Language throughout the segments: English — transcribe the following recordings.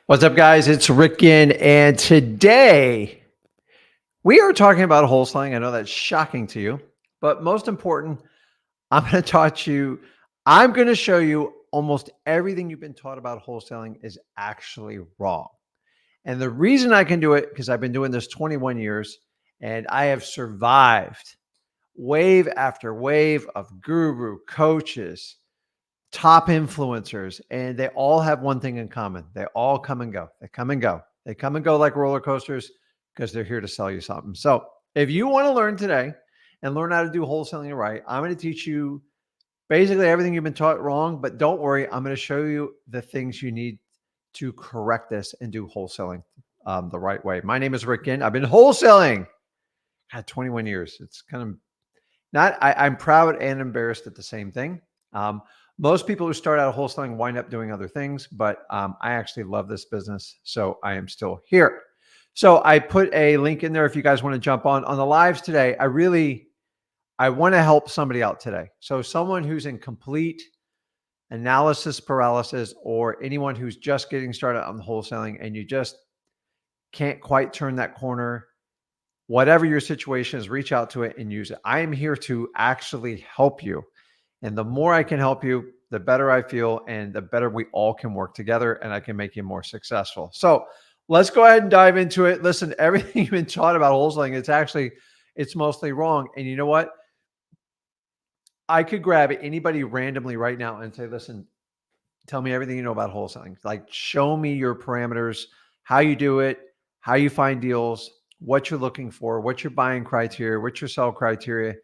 What's up, guys? It's Rick Ginn, and today we are talking about wholesaling. I know that's shocking to you, but most important, I'm going to taught you. I'm going to show you almost everything you've been taught about wholesaling is actually wrong. And the reason I can do it because I've been doing this 21 years, and I have survived wave after wave of guru coaches, top influencers, and they all have one thing in common. They all come and go. They come and go. They come and go like roller coasters because they're here to sell you something. So if you want to learn today and learn how to do wholesaling right, I'm going to teach you basically everything you've been taught wrong, but don't worry. I'm going to show you the things you need to correct this and do wholesaling the right way. My name is Rick Ginn. I've been wholesaling. God, 21 years. It's kind of not, I'm proud and embarrassed at the same thing. Um, Most people who start out wholesaling wind up doing other things, but I actually love this business. So I am still here. So I put a link in there if you guys want to jump on the lives today. I want to help somebody out today. So someone who's in complete analysis paralysis, or anyone who's just getting started on the wholesaling and you just can't quite turn that corner. Whatever your situation is, reach out to it and use it. I am here to actually help you. And the more I can help you, the better I feel and the better we all can work together and I can make you more successful. So let's go ahead and dive into it. Listen, everything you've been taught about wholesaling, it's mostly wrong. And you know what? I could grab anybody randomly right now and say, listen, tell me everything you know about wholesaling. Like, show me your parameters, how you do it, how you find deals, what you're looking for, what's your buying criteria, what's your sell criteria.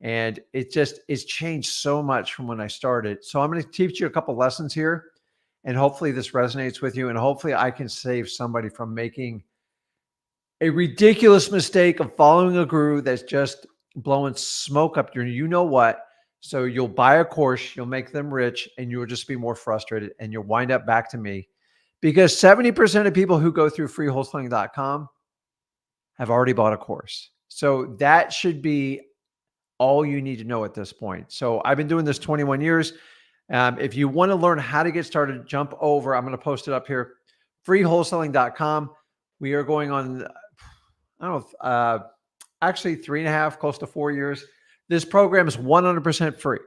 And it's changed so much from when I started. So I'm going to teach you a couple lessons here, and hopefully this resonates with you. And hopefully I can save somebody from making a ridiculous mistake of following a guru that's just blowing smoke up your, you know what? So you'll buy a course, you'll make them rich, and you'll just be more frustrated, and you'll wind up back to me, because 70% of people who go through freewholesaling.com have already bought a course. So that should be all you need to know at this point. So I've been doing this 21 years. If you want to learn how to get started, jump over. I'm going to post it up here, freewholesaling.com. We are going on, I don't know, actually 3.5, close to 4 years. This program is 100% free.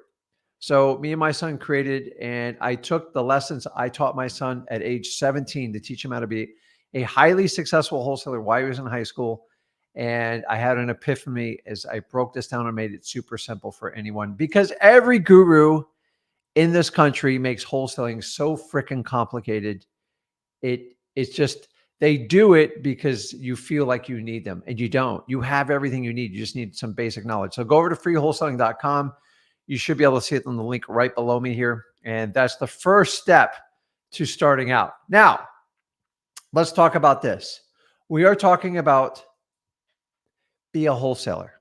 So me and my son created, and I took the lessons I taught my son at age 17 to teach him how to be a highly successful wholesaler while he was in high school. And I had an epiphany as I broke this down and made it super simple for anyone, because every guru in this country makes wholesaling so freaking complicated. It's just, they do it because you feel like you need them, and you don't. You have everything you need. You just need some basic knowledge. So go over to freewholesaling.com. You should be able to see it on the link right below me here. And that's the first step to starting out. Now, let's talk about this. We are talking about be a wholesaler.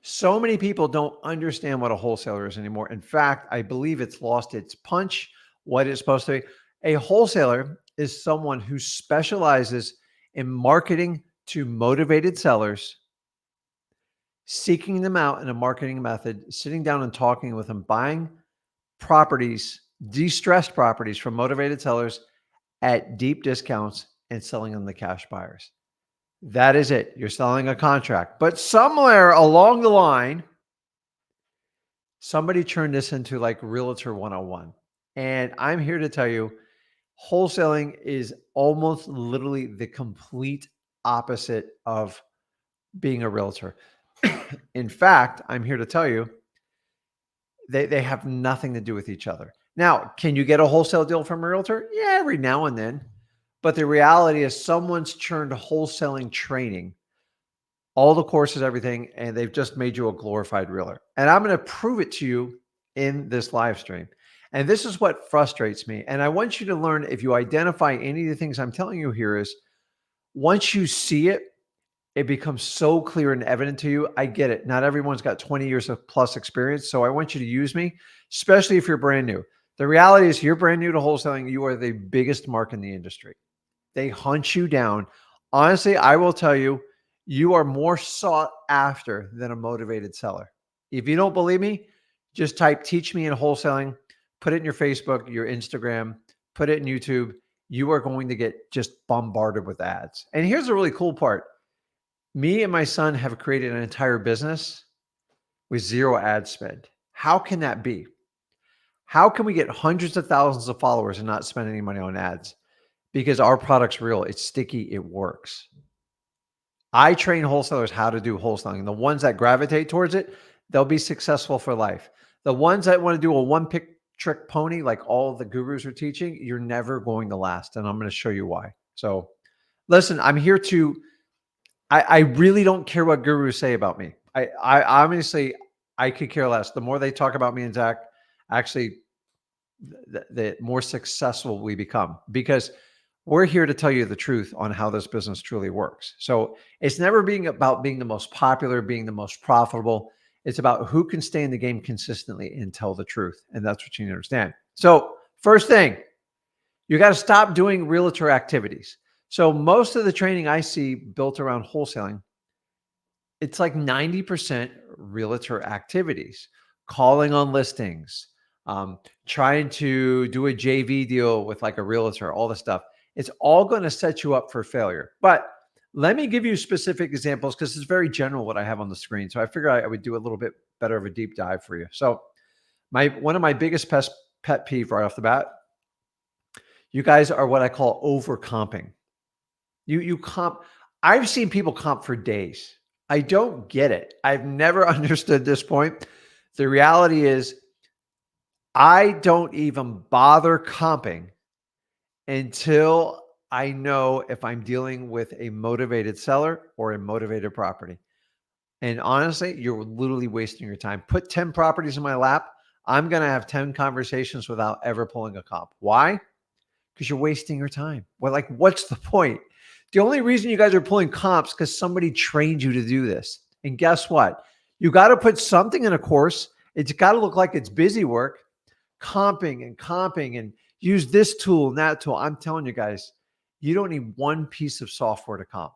So many people don't understand what a wholesaler is anymore. In fact, I believe it's lost its punch, what it's supposed to be. A wholesaler is someone who specializes in marketing to motivated sellers, seeking them out in a marketing method, sitting down and talking with them, buying properties, distressed properties from motivated sellers at deep discounts and selling them to cash buyers. That is it. You're selling a contract. But somewhere along the line, somebody turned this into like Realtor 101. And I'm here to tell you, wholesaling is almost literally the complete opposite of being a realtor. In fact, I'm here to tell you, they have nothing to do with each other. Now, can you get a wholesale deal from a realtor? Yeah, every now and then. But the reality is someone's churned wholesaling training, all the courses, everything, and they've just made you a glorified realtor. And I'm going to prove it to you in this live stream. And this is what frustrates me. And I want you to learn, if you identify any of the things I'm telling you here, is once you see it, it becomes so clear and evident to you. I get it. Not everyone's got 20 years of plus experience. So I want you to use me, especially if you're brand new. The reality is you're brand new to wholesaling. You are the biggest mark in the industry. They hunt you down. Honestly, I will tell you, you are more sought after than a motivated seller. If you don't believe me, just type "teach me in wholesaling," put it in your Facebook, your Instagram, put it in YouTube, you are going to get just bombarded with ads. And here's the really cool part. Me and my son have created an entire business with zero ad spend. How can that be? How can we get hundreds of thousands of followers and not spend any money on ads? Because our product's real, it's sticky, it works. I train wholesalers how to do wholesaling. The ones that gravitate towards it, they'll be successful for life. The ones that want to do a trick pony, like all the gurus are teaching, you're never going to last. And I'm going to show you why. So listen, I'm here to, I really don't care what gurus say about me. I honestly, I could care less. The more they talk about me and Zach, actually, the more successful we become, because we're here to tell you the truth on how this business truly works. So it's never being about being the most popular, being the most profitable. It's about who can stay in the game consistently and tell the truth. And that's what you need to understand. So first thing, you got to stop doing realtor activities. So most of the training I see built around wholesaling, it's like 90% realtor activities, calling on listings, trying to do a JV deal with like a realtor, all the stuff. It's all going to set you up for failure. But let me give you specific examples because it's very general what I have on the screen. So I figured I would do a little bit better of a deep dive for you. So one of my biggest pet peeve right off the bat, you guys are what I call over comping. You comp. I've seen people comp for days. I don't get it. I've never understood this point. The reality is I don't even bother comping until I know if I'm dealing with a motivated seller or a motivated property. And honestly, you're literally wasting your time. Put 10 properties in my lap. I'm going to have 10 conversations without ever pulling a comp. Why? Because you're wasting your time. Well, like, what's the point? The only reason you guys are pulling comps because somebody trained you to do this. And guess what? You got to put something in a course. It's got to look like it's busy work, comping and use this tool and that tool. I'm telling you guys, you don't need one piece of software to comp.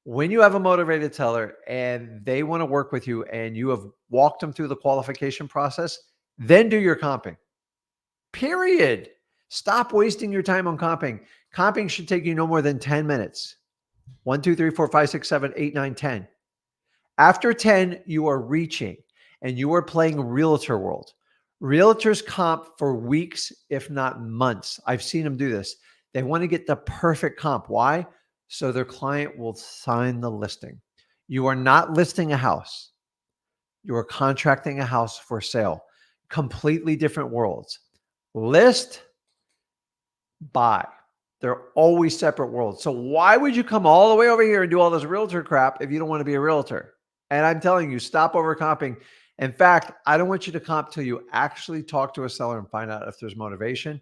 When you have a motivated seller and they want to work with you and you have walked them through the qualification process, then do your comping. Period. Stop wasting your time on comping. Comping should take you no more than 10 minutes. 1, 2, 3, 4, 5, 6, 7, 8, 9, 10. After 10, you are reaching and you are playing realtor world. Realtors comp for weeks, if not months. I've seen them do this. They want to get the perfect comp. Why? So their client will sign the listing. You are not listing a house. You are contracting a house for sale. Completely different worlds. List, buy. They're always separate worlds. So why would you come all the way over here and do all this realtor crap if you don't want to be a realtor? And I'm telling you, stop overcomping. In fact, I don't want you to comp till you actually talk to a seller and find out if there's motivation.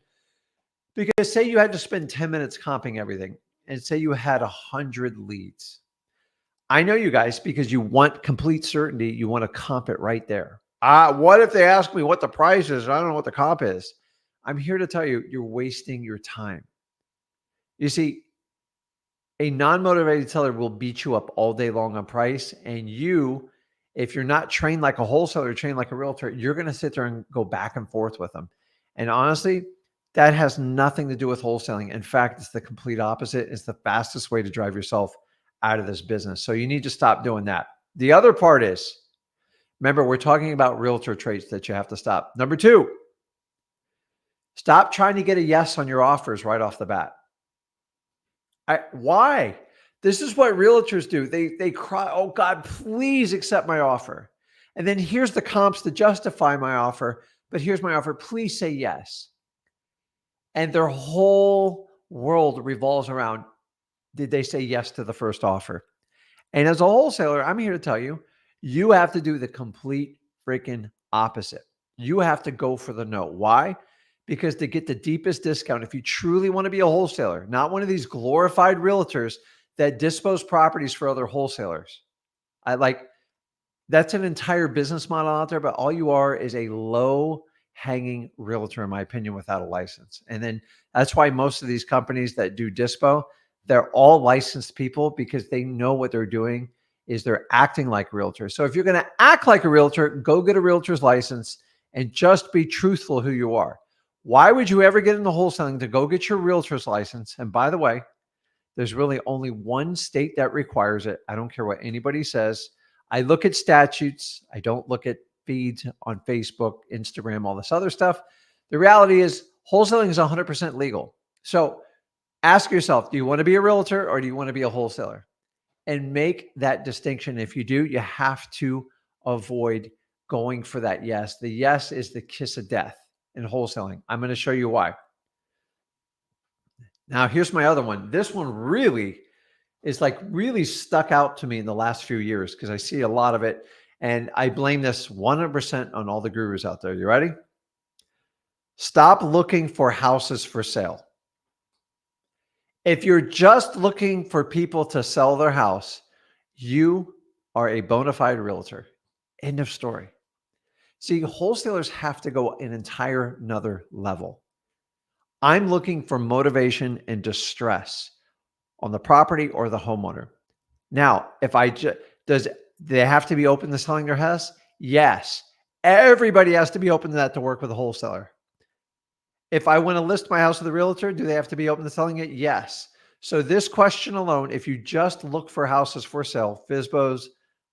Because say you had to spend 10 minutes comping everything and say you had 100 leads. I know you guys, because you want complete certainty, you want to comp it right there. What if they ask me what the price is? I don't know what the comp is. I'm here to tell you, you're wasting your time. You see, a non-motivated seller will beat you up all day long on price. And you, if you're not trained like a wholesaler, trained like a realtor, you're going to sit there and go back and forth with them. And honestly, that has nothing to do with wholesaling. In fact, it's the complete opposite. It's the fastest way to drive yourself out of this business. So you need to stop doing that. The other part is, remember, we're talking about realtor traits that you have to stop. Number 2, stop trying to get a yes on your offers right off the bat. Why? This is what realtors do. They cry, oh God, please accept my offer. And then here's the comps to justify my offer, but here's my offer. Please say yes. And their whole world revolves around, did they say yes to the first offer? And as a wholesaler, I'm here to tell you, you have to do the complete freaking opposite. You have to go for the no. Why? Because to get the deepest discount, if you truly want to be a wholesaler, not one of these glorified realtors that dispose properties for other wholesalers. That's an entire business model out there, but all you are is a low hanging realtor, in my opinion, without a license. And then that's why most of these companies that do dispo, they're all licensed people because they know what they're doing is they're acting like realtors. So if you're going to act like a realtor, go get a realtor's license and just be truthful who you are. Why would you ever get into wholesaling to go get your realtor's license? And by the way, there's really only one state that requires it. I don't care what anybody says. I look at statutes. I don't look at feeds on Facebook, Instagram, all this other stuff. The reality is wholesaling is 100% legal. So ask yourself, do you want to be a realtor or do you want to be a wholesaler? And make that distinction. If you do, you have to avoid going for that yes. The yes is the kiss of death in wholesaling. I'm going to show you why. Now, here's my other one. This one really is like really stuck out to me in the last few years because I see a lot of it. And I blame this 100% on all the gurus out there. You ready? Stop looking for houses for sale. If you're just looking for people to sell their house, you are a bona fide realtor. End of story. See, wholesalers have to go an entire another level. I'm looking for motivation and distress on the property or the homeowner. Now, if I just, does they have to be open to selling their house? Yes. Everybody has to be open to that to work with a wholesaler. If I want to list my house with a realtor, do they have to be open to selling it? Yes. So this question alone, if you just look for houses for sale, FSBOs,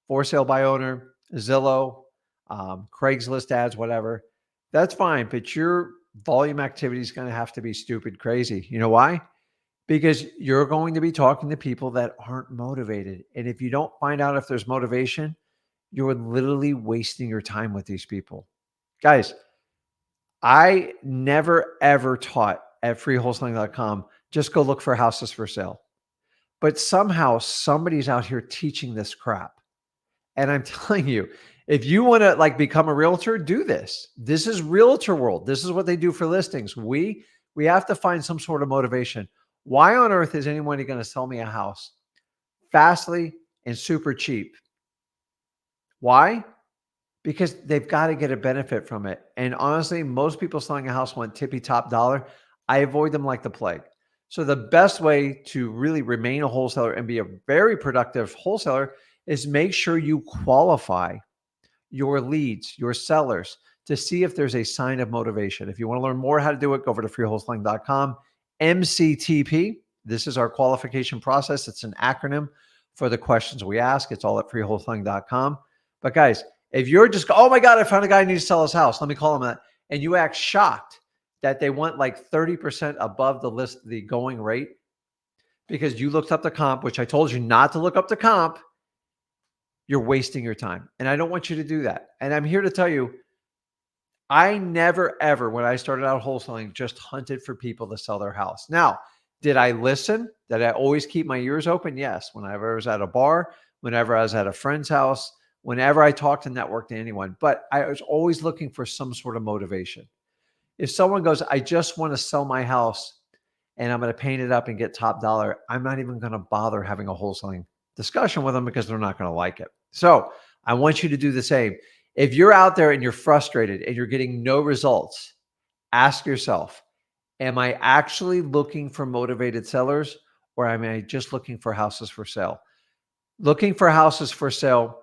for sale by owner, Zillow, Craigslist ads, whatever, that's fine. But your volume activity is going to have to be stupid crazy. You know why? Because you're going to be talking to people that aren't motivated. And if you don't find out if there's motivation, you're literally wasting your time with these people. Guys, I never ever taught at freewholesaling.com, just go look for houses for sale. But somehow somebody's out here teaching this crap. And I'm telling you, if you want to like become a realtor, do this. This is realtor world. This is what they do for listings. We have to find some sort of motivation. Why on earth is anybody going to sell me a house fastly and super cheap? Why? Because they've got to get a benefit from it. And honestly, most people selling a house want tippy top dollar. I avoid them like the plague. So the best way to really remain a wholesaler and be a very productive wholesaler is make sure you qualify your leads, your sellers, to see if there's a sign of motivation. If you want to learn more how to do it, go over to freewholesaling.com. MCTP, this is our qualification process. It's an acronym for the questions we ask. It's all at freewholesaling.com. But guys, if you're just, oh my God, I found a guy who needs to sell his house, let me call him that, and you act shocked that they want like 30% above the list, the going rate, because you looked up the comp, which I told you not to look up the comp, you're wasting your time. And I don't want you to do that. And I'm here to tell you, I never, ever, when I started out wholesaling, just hunted for people to sell their house. Now, did I listen? Did I always keep my ears open? Yes. Whenever I was at a bar, whenever I was at a friend's house, whenever I talked to network to anyone, but I was always looking for some sort of motivation. If someone goes, I just want to sell my house and I'm going to paint it up and get top dollar, I'm not even going to bother having a wholesaling discussion with them because they're not going to like it. So I want you to do the same. If you're out there and you're frustrated and you're getting no results, ask yourself, am I actually looking for motivated sellers or am I just looking for houses for sale? Looking for houses for sale,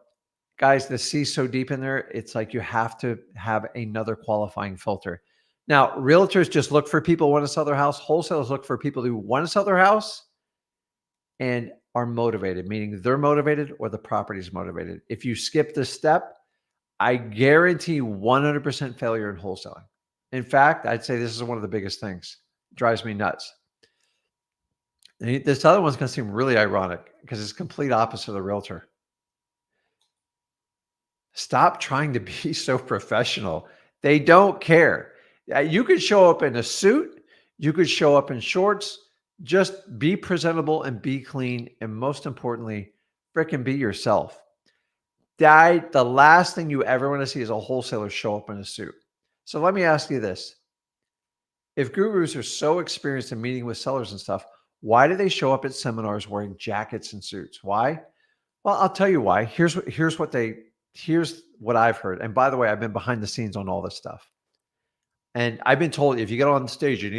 guys, the C's so deep in there, it's like you have to have another qualifying filter. Now, realtors just look for people who want to sell their house. Wholesalers look for people who want to sell their house and are motivated, meaning they're motivated or the property is motivated. If you skip this step, I guarantee 100% failure in wholesaling. In fact, I'd say this is one of the biggest things. It drives me nuts. And this other one's going to seem really ironic because it's complete opposite of the realtor. Stop trying to be so professional. They don't care. You could show up in a suit. You could show up in shorts. Just be presentable and be clean. And most importantly, frickin' be yourself. The last thing you ever want to see is a wholesaler show up in a suit. So let me ask you this. If gurus are so experienced in meeting with sellers and stuff, why do they show up at seminars wearing jackets and suits? Why? Well, I'll tell you why. Here's what I've heard. And by the way, I've been behind the scenes on all this stuff. And I've been told if you get on stage, you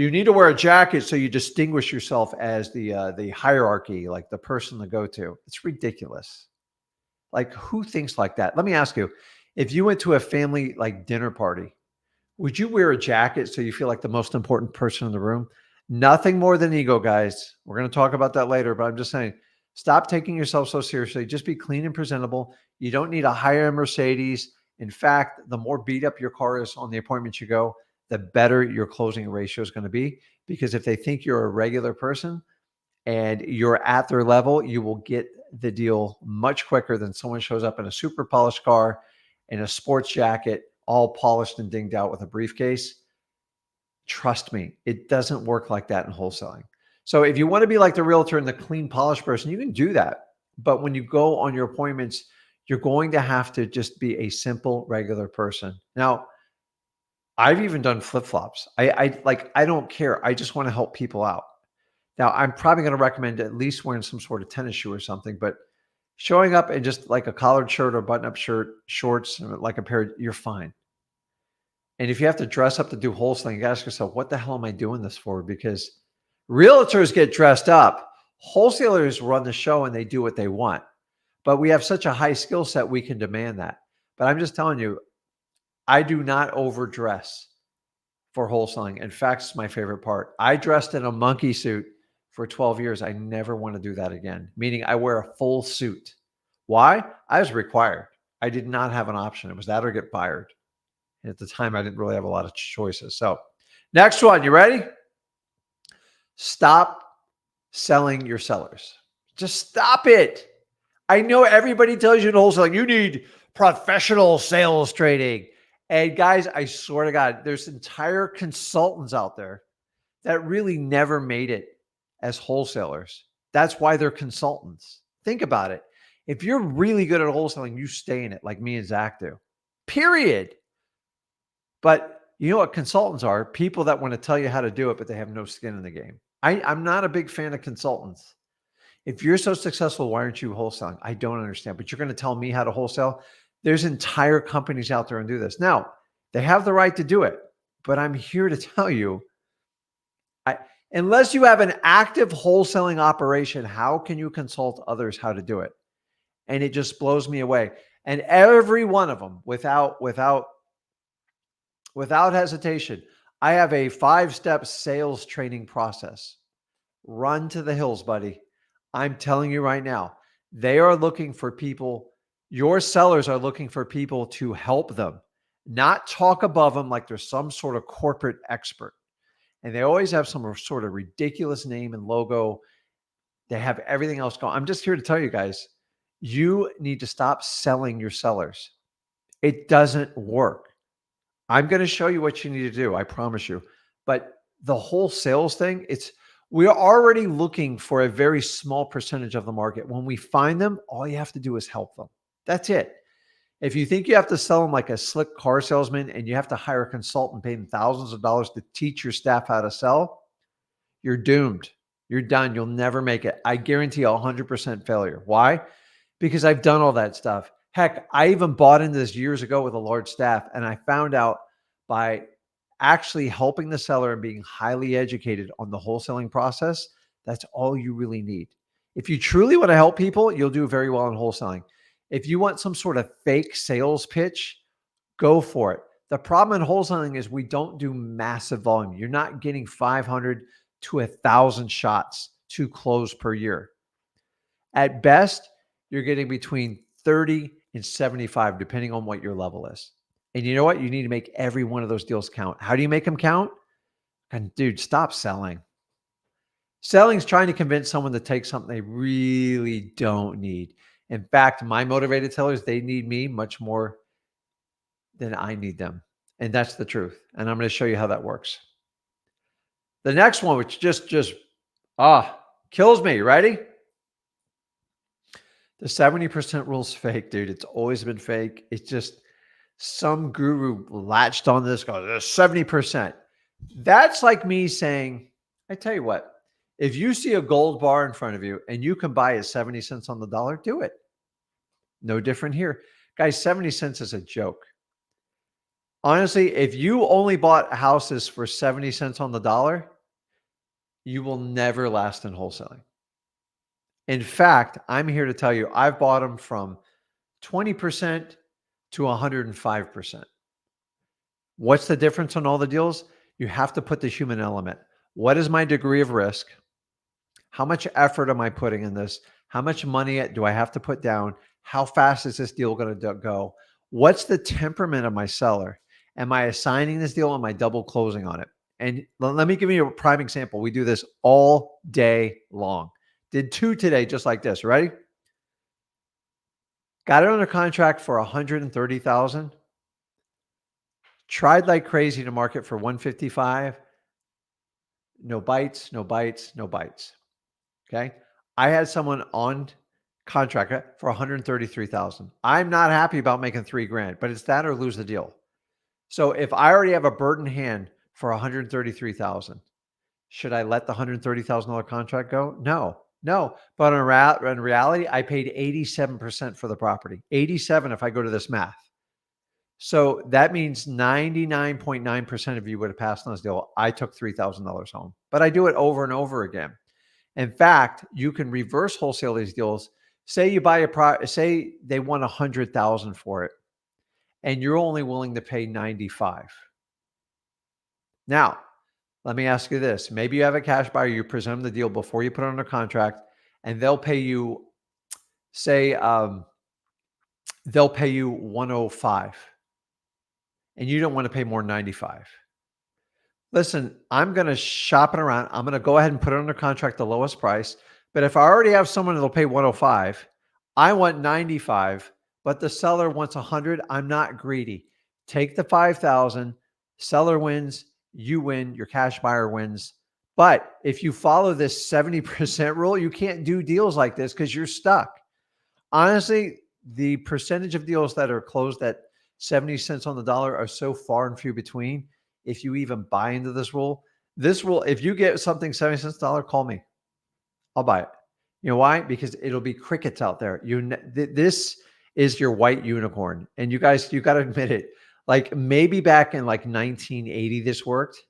need to wear a jacket so you distinguish yourself as the hierarchy, like the person to go to. It's ridiculous. Like, who thinks like that? Let me ask you, if you went to a family like dinner party Would you wear a jacket so you feel like the most important person in the room? Nothing more than ego, guys. We're going to talk about that later, but I'm just saying, stop taking yourself so seriously. Just be clean and presentable. You don't need a higher Mercedes. In fact, the more beat up your car is on the appointment you go, the better your closing ratio is going to be. Because if they think you're a regular person and you're at their level, you will get the deal much quicker than someone shows up in a super polished car, in a sports jacket, all polished and dinged out with a briefcase. Trust me, it doesn't work like that in wholesaling. So if you want to be like the realtor and the clean, polished person, you can do that. But when you go on your appointments, you're going to have to just be a simple, regular person. Now, I've even done flip-flops. I don't care. I just want to help people out. Now, I'm probably going to recommend at least wearing some sort of tennis shoe or something, but showing up in just like a collared shirt or button-up shirt, shorts, like a pair, you're fine. And if you have to dress up to do wholesaling, you gotta ask yourself, what the hell am I doing this for? Because realtors get dressed up. Wholesalers run the show and they do what they want. But we have such a high skill set, we can demand that. But I'm just telling you, I do not overdress for wholesaling. In fact, it's my favorite part. I dressed in a monkey suit for 12 years. I never want to do that again, meaning I wear a full suit. Why? I was required. I did not have an option. It was that or get fired. And at the time, I didn't really have a lot of choices. So next one, you ready? Stop selling your sellers. Just stop it. I know everybody tells you in wholesaling, you need professional sales training. And guys, I swear to God, there's entire consultants out there that really never made it as wholesalers. That's why they're consultants. Think about it. If you're really good at wholesaling, you stay in it like me and Zach do. Period. But you know what consultants are? People that want to tell you how to do it, but they have no skin in the game. I'm not a big fan of consultants. If you're so successful, why aren't you wholesaling? I don't understand. But you're going to tell me how to wholesale? There's entire companies out there and do this. Now, they have the right to do it. But I'm here to tell you, unless you have an active wholesaling operation, how can you consult others how to do it? And it just blows me away. And every one of them, without hesitation, I have a 5-step sales training process. Run to the hills, buddy. I'm telling you right now, they are looking for people. Your sellers are looking for people to help them, not talk above them like they're some sort of corporate expert. And they always have some sort of ridiculous name and logo. They have everything else going. I'm just here to tell you guys, you need to stop selling your sellers. It doesn't work. I'm going to show you what you need to do. I promise you. But the whole sales thing, we're already looking for a very small percentage of the market. When we find them, all you have to do is help them. That's it. If you think you have to sell them like a slick car salesman and you have to hire a consultant, pay them thousands of dollars to teach your staff how to sell, you're doomed. You're done. You'll never make it. I guarantee 100% failure. Why? Because I've done all that stuff. Heck, I even bought into this years ago with a large staff, and I found out by actually helping the seller and being highly educated on the wholesaling process, that's all you really need. If you truly want to help people, you'll do very well in wholesaling. If you want some sort of fake sales pitch, go for it. The problem in wholesaling is we don't do massive volume. You're not getting 500 to 1,000 shots to close per year. At best, you're getting between 30 and 75, depending on what your level is. And you know what? You need to make every one of those deals count. How do you make them count? And dude, stop selling. Selling is trying to convince someone to take something they really don't need. In fact, my motivated sellers, they need me much more than I need them. And that's the truth. And I'm going to show you how that works. The next one, which just kills me. Ready? The 70% rule is fake, dude. It's always been fake. It's just some guru latched on this, goes, there's 70%. That's like me saying, I tell you what, if you see a gold bar in front of you and you can buy it 70 cents on the dollar, do it. No different here. Guys, 70 cents is a joke. Honestly, if you only bought houses for 70 cents on the dollar, you will never last in wholesaling. In fact, I'm here to tell you, I've bought them from 20% to 105%. What's the difference on all the deals? You have to put the human element. What is my degree of risk? How much effort am I putting in this? How much money do I have to put down? How fast is this deal going to go? What's the temperament of my seller? Am I assigning this deal? Am I double closing on it? And let me give you a prime example. We do this all day long. Did 2 today, just like this. Ready? Got it under contract for 130,000. Tried like crazy to market for 155. No bites, no bites, no bites. Okay. I had someone on contract for 133,000. I'm not happy about making $3,000, but it's that or lose the deal. So if I already have a bird in hand for 133,000, should I let the $130,000 contract go? No, no. But in reality, I paid 87% for the property. 87 if I go to this math. So that means 99.9% of you would have passed on this deal. I took $3,000 home, but I do it over and over again. In fact, you can reverse wholesale these deals. Say you buy say they want 100,000 for it, and you're only willing to pay 95. Now, let me ask you this. Maybe you have a cash buyer, you present them the deal before you put it under contract, and they'll pay you, say, they'll pay you 105, and you don't want to pay more than 95. Listen, I'm going to shop it around. I'm going to go ahead and put it under contract the lowest price. But if I already have someone that'll pay 105, I want 95, but the seller wants 100. I'm not greedy. Take the 5,000. Seller wins. You win. Your cash buyer wins. But if you follow this 70% rule, you can't do deals like this because you're stuck. Honestly, the percentage of deals that are closed at 70 cents on the dollar are so far and few between. If you even buy into this rule, if you get something 70 cents a dollar, call me. I'll buy it. You know why? Because it'll be crickets out there. This is your white unicorn. And you guys, you got to admit it. Like maybe back in like 1980, this worked,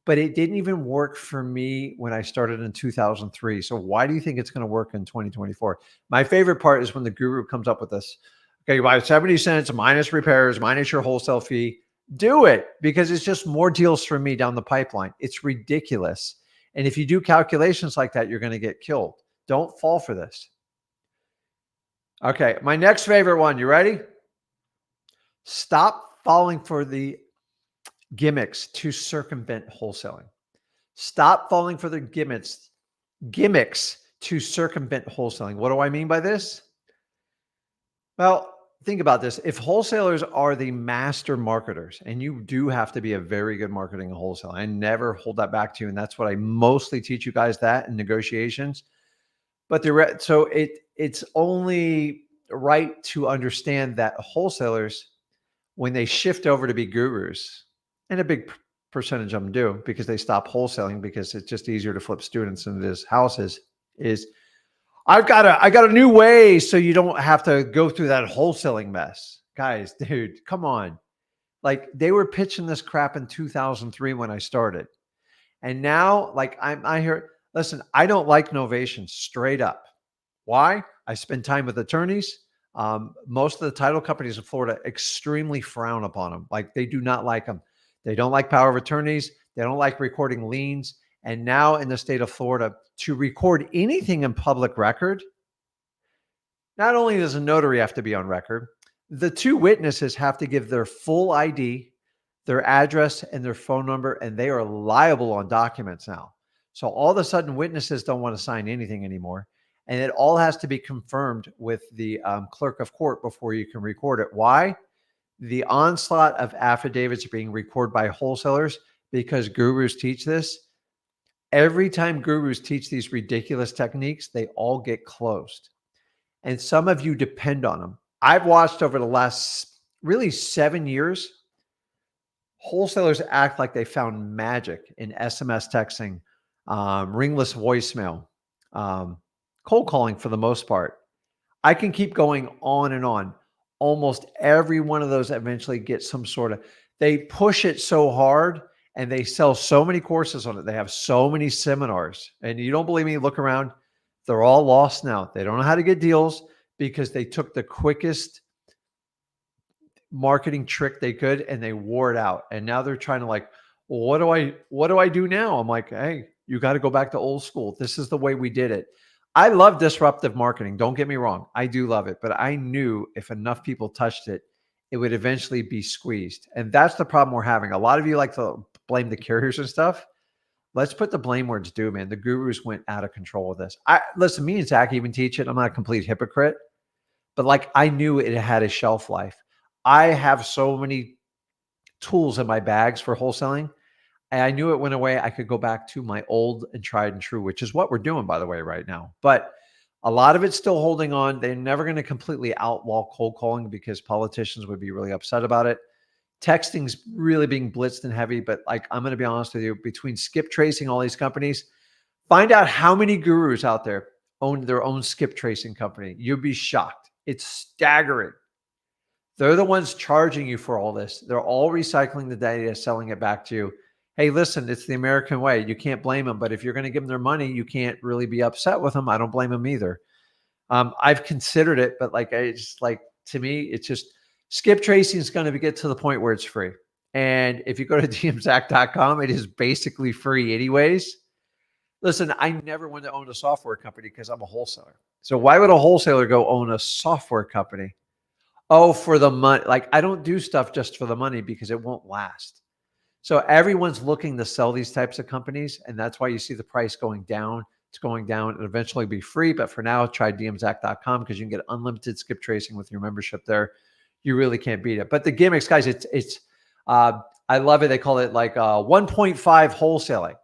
but it didn't even work for me when I started in 2003. So why do you think it's going to work in 2024? My favorite part is when the guru comes up with this. Okay, you buy 70 cents minus repairs, minus your wholesale fee. Do it because it's just more deals for me down the pipeline. It's ridiculous. And if you do calculations like that, you're going to get killed. Don't fall for this. Okay, my next favorite one. You ready? Stop falling for the gimmicks to circumvent wholesaling. Stop falling for the gimmicks to circumvent wholesaling. What do I mean by this? Well, think about this. If wholesalers are the master marketers, and you do have to be a very good marketing and wholesale, I never hold that back to you. And that's what I mostly teach you guys, that in negotiations. But it's only right to understand that wholesalers, when they shift over to be gurus, and a big percentage of them do because they stop wholesaling because it's just easier to flip students than it is houses, is I got a new way so you don't have to go through that wholesaling mess. Guys, dude, come on. Like they were pitching this crap in 2003 when I started. And now like I hear, listen, I don't like novations straight up. Why? I spend time with attorneys. Most of the title companies in Florida extremely frown upon them. Like they do not like them. They don't like power of attorneys. They don't like recording liens. And now in the state of Florida, to record anything in public record, not only does a notary have to be on record, the two witnesses have to give their full ID, their address, and their phone number, and they are liable on documents now. So all of a sudden, witnesses don't want to sign anything anymore. And it all has to be confirmed with the clerk of court before you can record it. Why? The onslaught of affidavits are being recorded by wholesalers because gurus teach this. Every time gurus teach these ridiculous techniques, they all get closed. And some of you depend on them. I've watched over the last really 7 years, wholesalers act like they found magic in SMS texting, ringless voicemail, cold calling for the most part. I can keep going on and on. Almost every one of those eventually gets some sort of, they push it so hard and they sell so many courses on it. They have so many seminars. And you don't believe me? Look around. They're all lost now. They don't know how to get deals because they took the quickest marketing trick they could, and they wore it out. And now they're trying to like, well, what do I do now? I'm like, hey, you got to go back to old school. This is the way we did it. I love disruptive marketing. Don't get me wrong. I do love it, but I knew if enough people touched it, it would eventually be squeezed. And that's the problem we're having. A lot of you like to blame the carriers and stuff. Let's put the blame where it's due, man. The gurus went out of control with this. I listen, me and Zach even teach it. I'm not a complete hypocrite, but like I knew it had a shelf life. I have so many tools in my bags for wholesaling. And I knew it went away. I could go back to my old and tried and true, which is what we're doing, by the way, right now. But a lot of it's still holding on. They're never going to completely outlaw cold calling because politicians would be really upset about it. Texting's really being blitzed and heavy, but like I'm going to be honest with you, between skip tracing all these companies, find out how many gurus out there own their own skip tracing company. You'll be shocked. It's staggering. They're the ones charging you for all this. They're all recycling the data, selling it back to you. Hey, listen, it's the American way. You can't blame them, but if you're going to give them their money, you can't really be upset with them. I don't blame them either. I've considered it, but like it's like to me, it's just skip tracing is going to get to the point where it's free. And if you go to dmzack.com, it is basically free anyways. Listen, I never wanted to own a software company because I'm a wholesaler. So why would a wholesaler go own a software company? Oh, for the money. Like I don't do stuff just for the money because it won't last. So everyone's looking to sell these types of companies, and that's why you see the price going down. It's going down and eventually be free. But for now, try dmzack.com because you can get unlimited skip tracing with your membership there. You really can't beat it. But the gimmicks, guys, I love it. They call it like 1.5 wholesaling,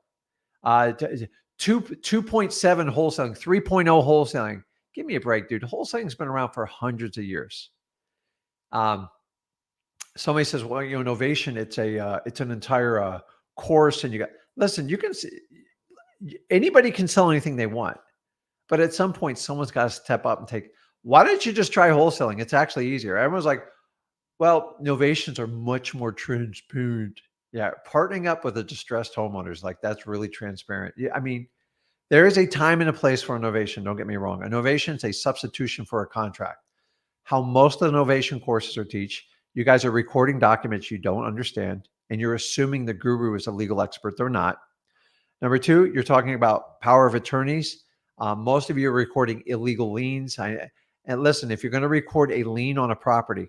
2.7 wholesaling, 3.0 wholesaling. Give me a break, dude. Wholesaling's been around for hundreds of years. Somebody says, well, you know, Novation, it's an entire course, and you got listen. You can see anybody can sell anything they want, but at some point, someone's got to step up and take. Why don't you just try wholesaling? It's actually easier. Everyone's like, well, novations are much more transparent. Yeah, partnering up with a distressed homeowners, like that's really transparent. Yeah, I mean, there is a time and a place for innovation. Don't get me wrong. Innovation is a substitution for a contract. How most of the innovation courses are teach, you guys are recording documents you don't understand, and you're assuming the guru is a legal expert. They're not. Number two, you're talking about power of attorneys. Most of you are recording illegal liens. And listen, if you're going to record a lien on a property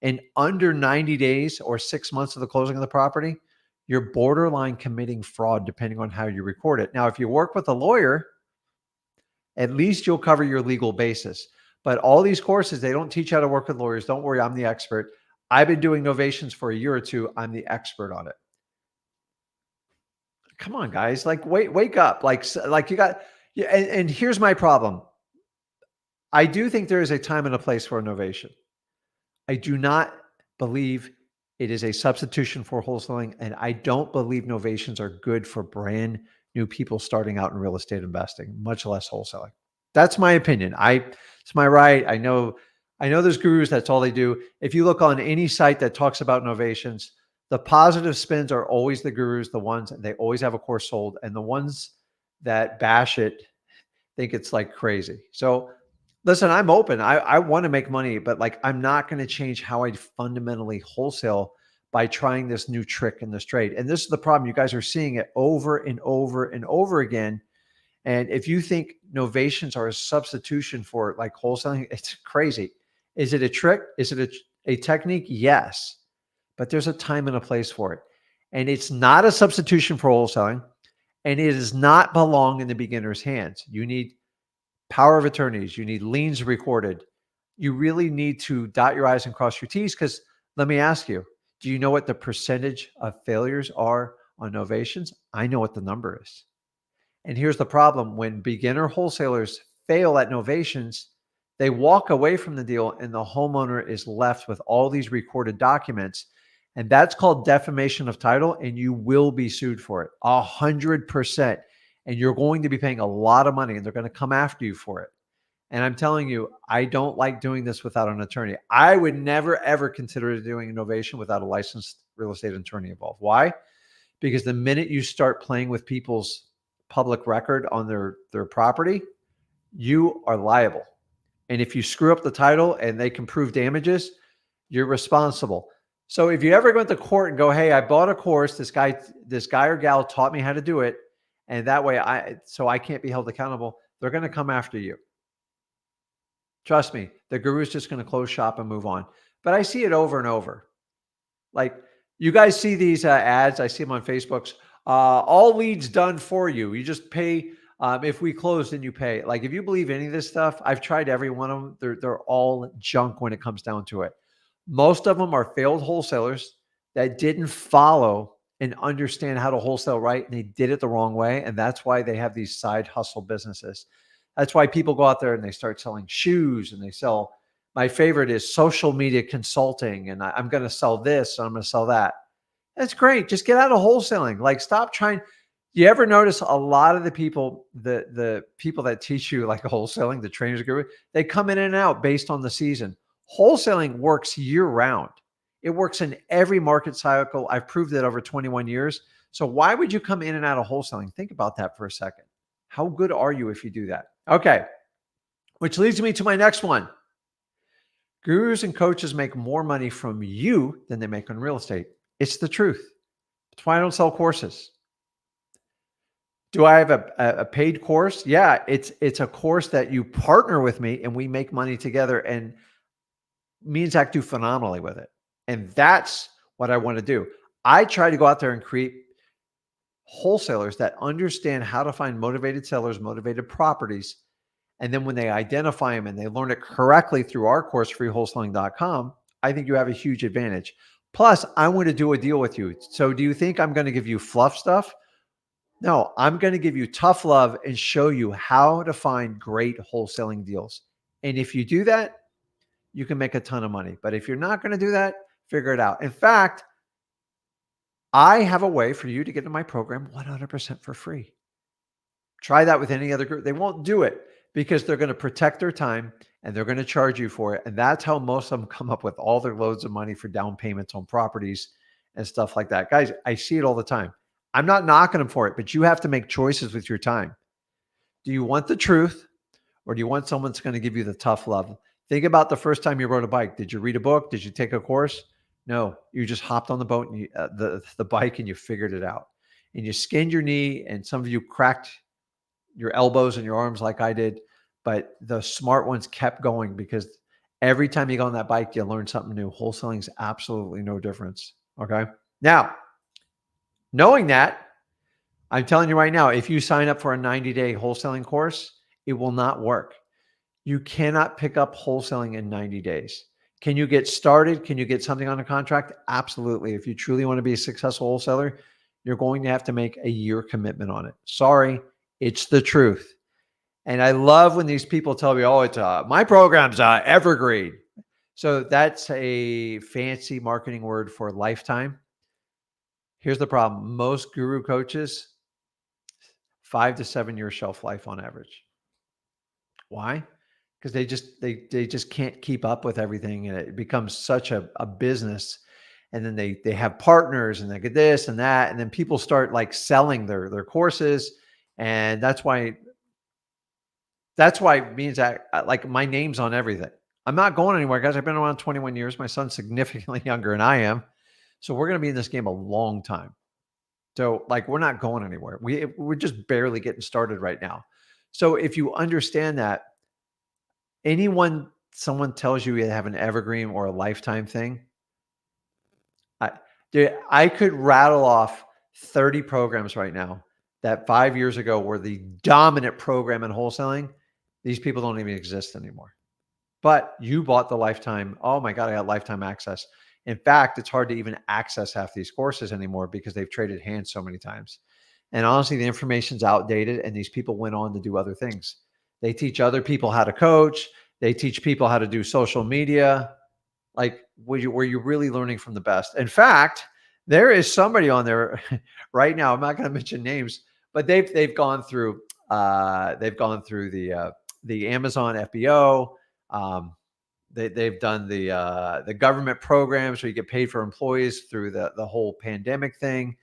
in under 90 days or 6 months of the closing of the property, you're borderline committing fraud depending on how you record it. Now, if you work with a lawyer, at least you'll cover your legal basis. But all these courses, they don't teach how to work with lawyers. Don't worry, I'm the expert. I've been doing novations for a year or two. I'm the expert on it. Come on, guys. Like, wake up. Like you got, yeah, and here's my problem. I do think there is a time and a place for innovation. I do not believe it is a substitution for wholesaling, and I don't believe novations are good for brand new people starting out in real estate investing, much less wholesaling. That's my opinion. It's my right. I know there's gurus, that's all they do. If you look on any site that talks about novations, the positive spins are always the gurus, the ones they always have a course sold, and the ones that bash it think it's like crazy. So listen, I'm open. I want to make money, but like I'm not going to change how I fundamentally wholesale by trying this new trick in this trade. And this is the problem. You guys are seeing it over and over and over again. And if you think novations are a substitution for like wholesaling, it's crazy. Is it a trick? Is it a technique? Yes. But there's a time and a place for it. And it's not a substitution for wholesaling. And it does not belong in the beginner's hands. You need power of attorneys. You need liens recorded. You really need to dot your I's and cross your T's because let me ask you, do you know what the percentage of failures are on novations? I know what the number is. And here's the problem. When beginner wholesalers fail at novations, they walk away from the deal and the homeowner is left with all these recorded documents. And that's called defamation of title. And you will be sued for it 100%. And you're going to be paying a lot of money and they're going to come after you for it. And I'm telling you, I don't like doing this without an attorney. I would never, ever consider doing innovation without a licensed real estate attorney involved. Why? Because the minute you start playing with people's public record on their property, you are liable. And if you screw up the title and they can prove damages, You're responsible. So if you ever go into court and go, hey, I bought a course, this guy or gal taught me how to do it, and that way I can't be held accountable, they're going to come after you. Trust me, the guru's just going to close shop and move on. But I see it over and over. Like, you guys see these ads, I see them on Facebook's, all leads done for you. You just pay. If we close, then you pay. Like, if you believe any of this stuff, I've tried every one of them. They're all junk when it comes down to it. Most of them are failed wholesalers that didn't follow and understand how to wholesale right, and they did it the wrong way. And that's why they have these side hustle businesses. That's why people go out there and they start selling shoes, and they sell. My favorite is social media consulting, and I'm going to sell this, and I'm going to sell that. That's great. Just get out of wholesaling. Like, stop trying. You ever notice a lot of the people, the people that teach you like wholesaling, the trainers guru, they come in and out based on the season. Wholesaling works year round. It works in every market cycle. I've proved it over 21 years. So why would you come in and out of wholesaling? Think about that for a second. How good are you if you do that? Okay. Which leads me to my next one. Gurus and coaches make more money from you than they make on real estate. It's the truth. That's why I don't sell courses. Do I have a paid course? Yeah, it's a course that you partner with me and we make money together, and me and Zach do phenomenally with it. And that's what I want to do. I try to go out there and create wholesalers that understand how to find motivated sellers, motivated properties. And then when they identify them and they learn it correctly through our course, freewholesaling.com, I think you have a huge advantage. Plus, I want to do a deal with you. So do you think I'm going to give you fluff stuff? No, I'm going to give you tough love and show you how to find great wholesaling deals. And if you do that, you can make a ton of money. But if you're not going to do that, figure it out. In fact, I have a way for you to get into my program 100% for free. Try that with any other group. They won't do it because they're going to protect their time and they're going to charge you for it. And that's how most of them come up with all their loads of money for down payments on properties and stuff like that. Guys, I see it all the time. I'm not knocking them for it, but you have to make choices with your time. Do you want the truth, or do you want someone that's going to give you the tough love? Think about the first time you rode a bike. Did you read a book? Did you take a course? No, you just hopped on the boat and the bike and you figured it out. And you skinned your knee, and some of you cracked your elbows and your arms like I did. But the smart ones kept going, because every time you go on that bike, you learn something new. Wholesaling is absolutely no difference. Okay. Now, knowing that, I'm telling you right now, if you sign up for a 90-day wholesaling course, it will not work. You cannot pick up wholesaling in 90 days. Can you get started? Can you get something on a contract? Absolutely. If you truly want to be a successful wholesaler, you're going to have to make a year commitment on it. Sorry, it's the truth. And I love when these people tell me, oh, it's my program's evergreen. So that's a fancy marketing word for lifetime. Here's the problem. Most guru coaches, 5 to 7 year shelf life on average. Why? Because they just can't keep up with everything, and it becomes such a business. And then they have partners, and they get this and that, and then people start like selling their courses, and that's why it means that like my name's on everything. I'm not going anywhere, guys. I've been around 21 years. My son's significantly younger than I am, so we're going to be in this game a long time. So like, we're not going anywhere. We're just barely getting started right now. So if you understand that, someone tells you have an evergreen or a lifetime thing, I could rattle off 30 programs right now that 5 years ago were the dominant program in wholesaling. These people don't even exist anymore. But you bought the lifetime. Oh my God, I got lifetime access. In fact, it's hard to even access half these courses anymore because they've traded hands so many times. And honestly, the information's outdated, and these people went on to do other things. They teach other people how to coach. They teach people how to do social media. Like, were you really learning from the best? In fact, there is somebody on there right now. I'm not going to mention names, but they've gone through the Amazon FBO. They've done the government programs where you get paid for employees through the whole pandemic thing.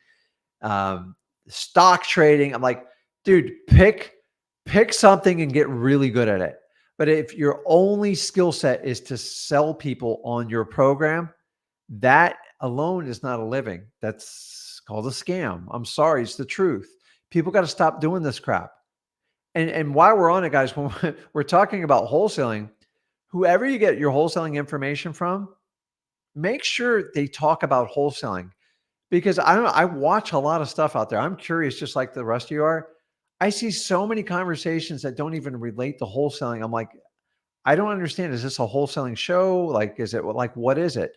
Stock trading. I'm like, dude, pick something and get really good at it. But if your only skill set is to sell people on your program, that alone is not a living. That's called a scam. I'm sorry, it's the truth. People got to stop doing this crap. And while we're on it, guys, when we're talking about wholesaling, whoever you get your wholesaling information from, make sure they talk about wholesaling because I don't know, I watch a lot of stuff out there. I'm curious, just like the rest of you are. I see so many conversations that don't even relate to wholesaling. I'm like, I don't understand. Is this a wholesaling show? Like, is it like, what is it?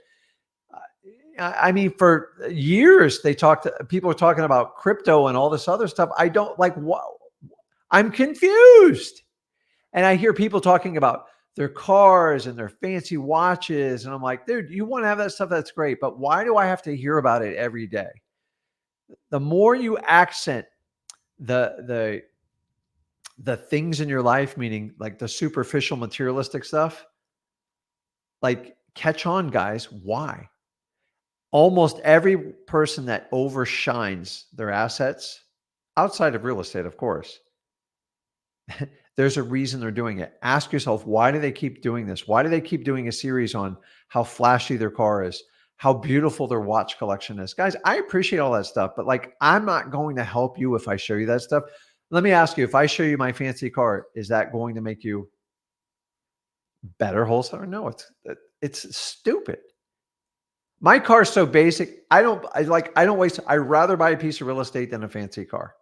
I mean, for years, people are talking about crypto and all this other stuff. I don't like what I'm confused. And I hear people talking about their cars and their fancy watches. And I'm like, dude, you want to have that stuff? That's great. But why do I have to hear about it every day? The more you accent the the things in your life, meaning like the superficial materialistic stuff, like catch on, guys. Why? Almost every person that overshines their assets outside of real estate, of course, there's a reason they're doing it. Ask yourself, why do they keep doing this? Why do they keep doing a series on how flashy their car is, how beautiful their watch collection is? Guys, I appreciate all that stuff, but like, I'm not going to help you if I show you that stuff. Let me ask you, if I show you my fancy car, is that going to make you better wholesaler? No, it's stupid. My car's so basic. I don't waste. I'd rather buy a piece of real estate than a fancy car.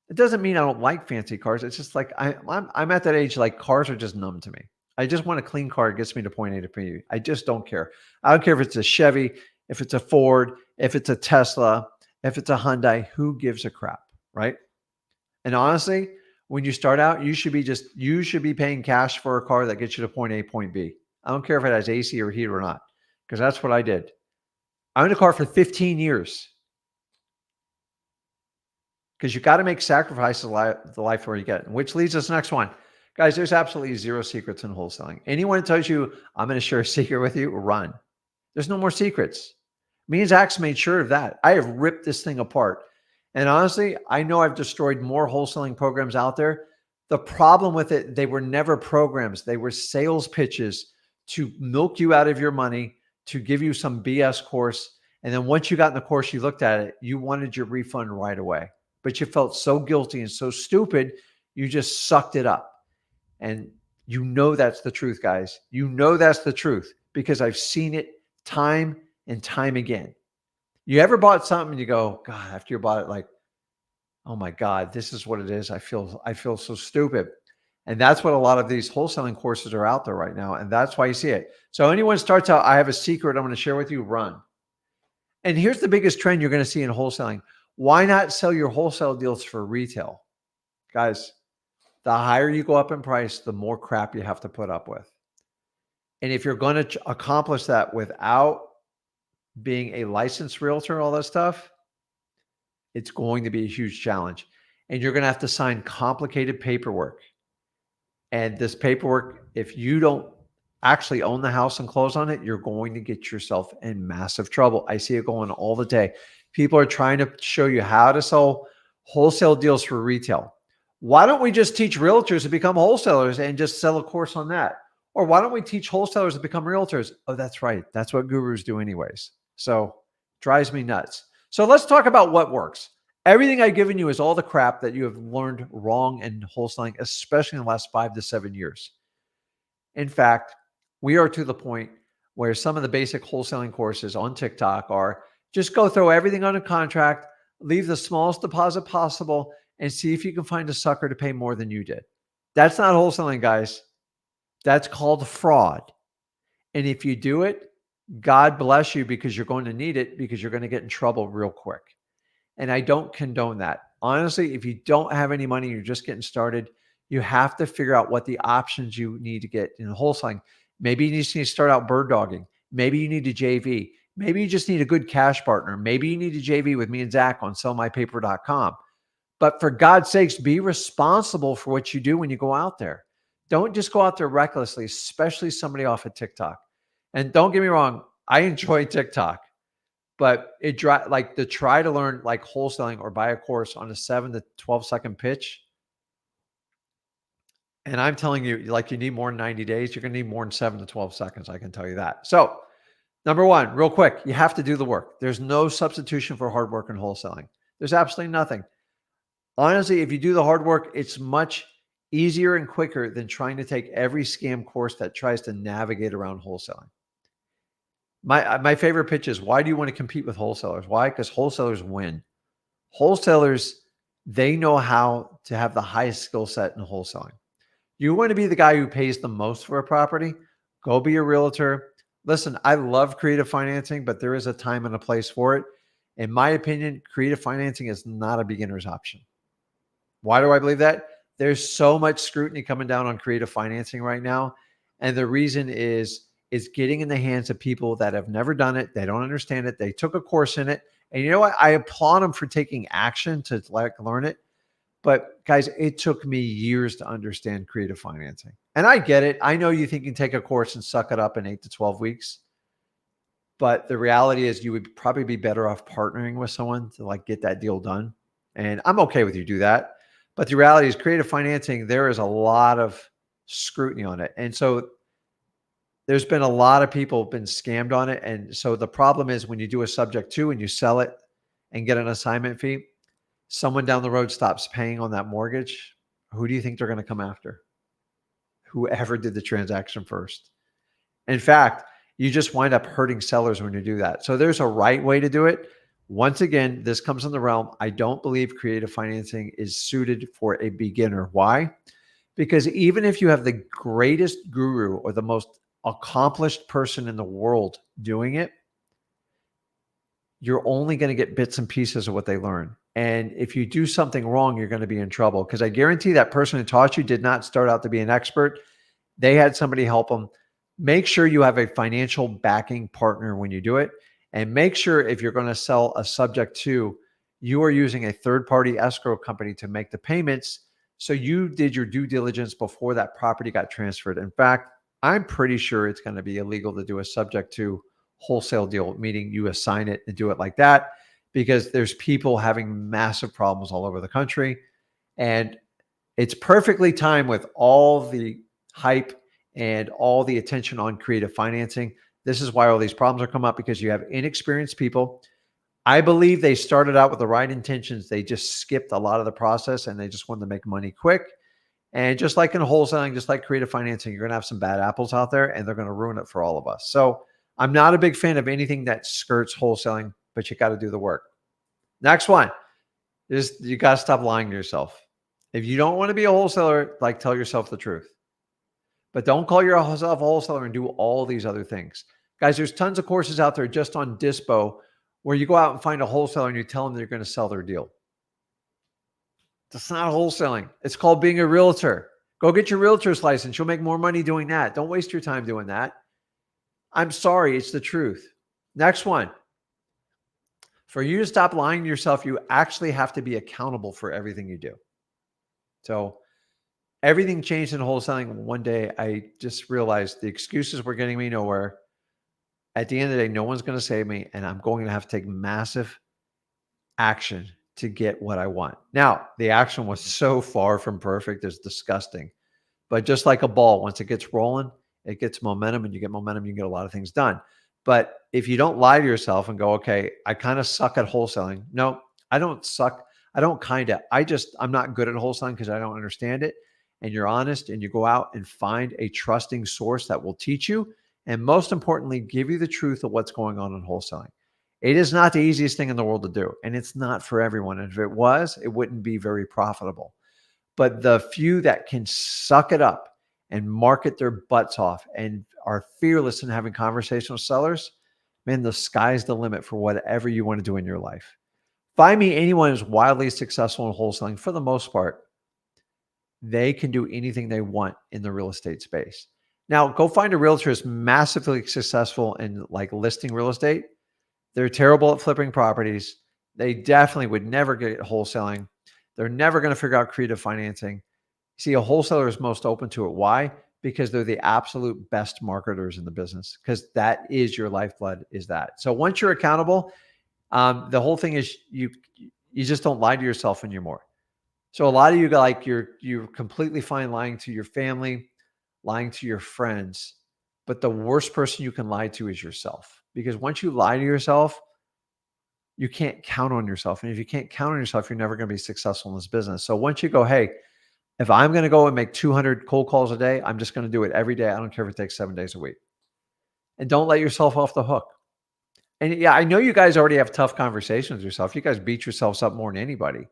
It doesn't mean I don't like fancy cars. It's just like I'm at that age, like cars are just numb to me. I just want a clean car. It gets me to point A to point B. I just don't care. I don't care if it's a Chevy, if it's a Ford, if it's a Tesla, if it's a Hyundai. Who gives a crap, right? And honestly, when you start out, you should be paying cash for a car that gets you to point A, point B. I don't care if it has AC or heat or not, because that's what I did. I owned a car for 15 years because you got to make sacrifices the life where you get, which leads us to the next one. Guys, there's absolutely zero secrets in wholesaling. Anyone who tells you, I'm going to share a secret with you, run. There's no more secrets. Me and Zach's made sure of that. I have ripped this thing apart. And honestly, I know I've destroyed more wholesaling programs out there. The problem with it, they were never programs. They were sales pitches to milk you out of your money, to give you some BS course. And then once you got in the course, you looked at it, you wanted your refund right away. But you felt so guilty and so stupid, you just sucked it up. And you know that's the truth, guys. You know that's the truth because I've seen it time and time again. You ever bought something and you go, God, after you bought it, like, oh my God, this is what it is. I feel so stupid. And that's what a lot of these wholesaling courses are out there right now. And that's why you see it. So anyone starts out, I have a secret I'm going to share with you, run. And here's the biggest trend you're going to see in wholesaling. Why not sell your wholesale deals for retail? Guys, the higher you go up in price, the more crap you have to put up with. And if you're going to accomplish that without being a licensed realtor, all that stuff, it's going to be a huge challenge. And you're going to have to sign complicated paperwork. And this paperwork, if you don't actually own the house and close on it, you're going to get yourself in massive trouble. I see it going all the day. People are trying to show you how to sell wholesale deals for retail. Why don't we just teach realtors to become wholesalers and just sell a course on that? Or why don't we teach wholesalers to become realtors? Oh, that's right. That's what gurus do anyways. So drives me nuts. So let's talk about what works. Everything I've given you is all the crap that you have learned wrong in wholesaling, especially in the last 5 to 7 years. In fact, we are to the point where some of the basic wholesaling courses on TikTok are just go throw everything on a contract, leave the smallest deposit possible, and see if you can find a sucker to pay more than you did. That's not wholesaling, guys. That's called fraud. And if you do it, God bless you because you're going to need it because you're going to get in trouble real quick. And I don't condone that. Honestly, if you don't have any money, you're just getting started, you have to figure out what the options you need to get in wholesaling. Maybe you need to start out bird dogging. Maybe you need a JV. Maybe you just need a good cash partner. Maybe you need a JV with me and Zach on sellmypaper.com. But for God's sakes, be responsible for what you do when you go out there. Don't just go out there recklessly, especially somebody off of TikTok. And don't get me wrong, I enjoy TikTok. But like to try to learn like wholesaling or buy a course on a 7 to 12 second pitch, And I'm telling you, like you need more than 90 days. You're going to need more than 7 to 12 seconds. I can tell you that. So number one, real quick, you have to do the work. There's no substitution for hard work in wholesaling. There's absolutely nothing. Honestly, if you do the hard work, it's much easier and quicker than trying to take every scam course that tries to navigate around wholesaling. My favorite pitch is, why do you want to compete with wholesalers? Why? Because wholesalers win. Wholesalers, they know how to have the highest skill set in wholesaling. You want to be the guy who pays the most for a property? Go be a realtor. Listen, I love creative financing, but there is a time and a place for it. In my opinion, creative financing is not a beginner's option. Why do I believe that? There's so much scrutiny coming down on creative financing right now. And the reason is it's getting in the hands of people that have never done it. They don't understand it. They took a course in it. And you know what? I applaud them for taking action to learn it. But guys, it took me years to understand creative financing. And I get it. I know you think you can take a course and suck it up in 8 to 12 weeks. But the reality is you would probably be better off partnering with someone to get that deal done. And I'm okay with you do that. But the reality is creative financing, there is a lot of scrutiny on it. And so there's been a lot of people been scammed on it. And so the problem is when you do a subject to and you sell it and get an assignment fee, someone down the road stops paying on that mortgage. Who do you think they're going to come after? Whoever did the transaction first. In fact, you just wind up hurting sellers when you do that. So there's a right way to do it. Once again, this comes in the realm. I don't believe creative financing is suited for a beginner. Why? Because even if you have the greatest guru or the most accomplished person in the world doing it, you're only going to get bits and pieces of what they learn. And if you do something wrong, you're going to be in trouble. Because I guarantee that person who taught you did not start out to be an expert. They had somebody help them. Make sure you have a financial backing partner when you do it. And make sure if you're going to sell a subject to, you are using a third-party escrow company to make the payments. So you did your due diligence before that property got transferred. In fact, I'm pretty sure it's going to be illegal to do a subject to wholesale deal, meaning you assign it and do it like that, because there's people having massive problems all over the country. And it's perfectly timed with all the hype and all the attention on creative financing. This is why all these problems are coming up, because you have inexperienced people. I believe they started out with the right intentions. They just skipped a lot of the process and they just wanted to make money quick. And just like in wholesaling, just like creative financing, you're going to have some bad apples out there and they're going to ruin it for all of us. So I'm not a big fan of anything that skirts wholesaling, but you got to do the work. Next one is you got to stop lying to yourself. If you don't want to be a wholesaler, tell yourself the truth. But don't call yourself a wholesaler and do all these other things. Guys, there's tons of courses out there just on Dispo where you go out and find a wholesaler and you tell them they're going to sell their deal. That's not wholesaling. It's called being a realtor. Go get your realtor's license. You'll make more money doing that. Don't waste your time doing that. I'm sorry, it's the truth. Next one. For you to stop lying to yourself, you actually have to be accountable for everything you do. So everything changed in wholesaling. One day, I just realized the excuses were getting me nowhere. At the end of the day, no one's going to save me, and I'm going to have to take massive action to get what I want. Now, the action was so far from perfect, it's disgusting. But just like a ball, once it gets rolling, it gets momentum, and you get momentum, you can get a lot of things done. But if you don't lie to yourself and go, okay, I kind of suck at wholesaling. No, I don't suck. I don't kind of. I'm not good at wholesaling because I don't understand it. And you're honest and you go out and find a trusting source that will teach you. And most importantly, give you the truth of what's going on in wholesaling. It is not the easiest thing in the world to do. And it's not for everyone. And if it was, it wouldn't be very profitable. But the few that can suck it up and market their butts off and are fearless in having conversations with sellers, man, the sky's the limit for whatever you want to do in your life. Find me anyone who's wildly successful in wholesaling. For the most part, they can do anything they want in the real estate space. Now, go find a realtor who's massively successful in listing real estate. They're terrible at flipping properties. They definitely would never get wholesaling. They're never going to figure out creative financing. See, a wholesaler is most open to it. Why? Because they're the absolute best marketers in the business, because that is your lifeblood, is that. So once you're accountable, the whole thing is you just don't lie to yourself anymore. So a lot of you like you're completely fine lying to your family, lying to your friends, but the worst person you can lie to is yourself. Because once you lie to yourself, you can't count on yourself. And if you can't count on yourself, you're never going to be successful in this business. So once you go, hey, if I'm going to go and make 200 cold calls a day, I'm just going to do it every day. I don't care if it takes 7 days a week. And don't let yourself off the hook. And yeah, I know you guys already have tough conversations with yourself. You guys beat yourselves up more than anybody.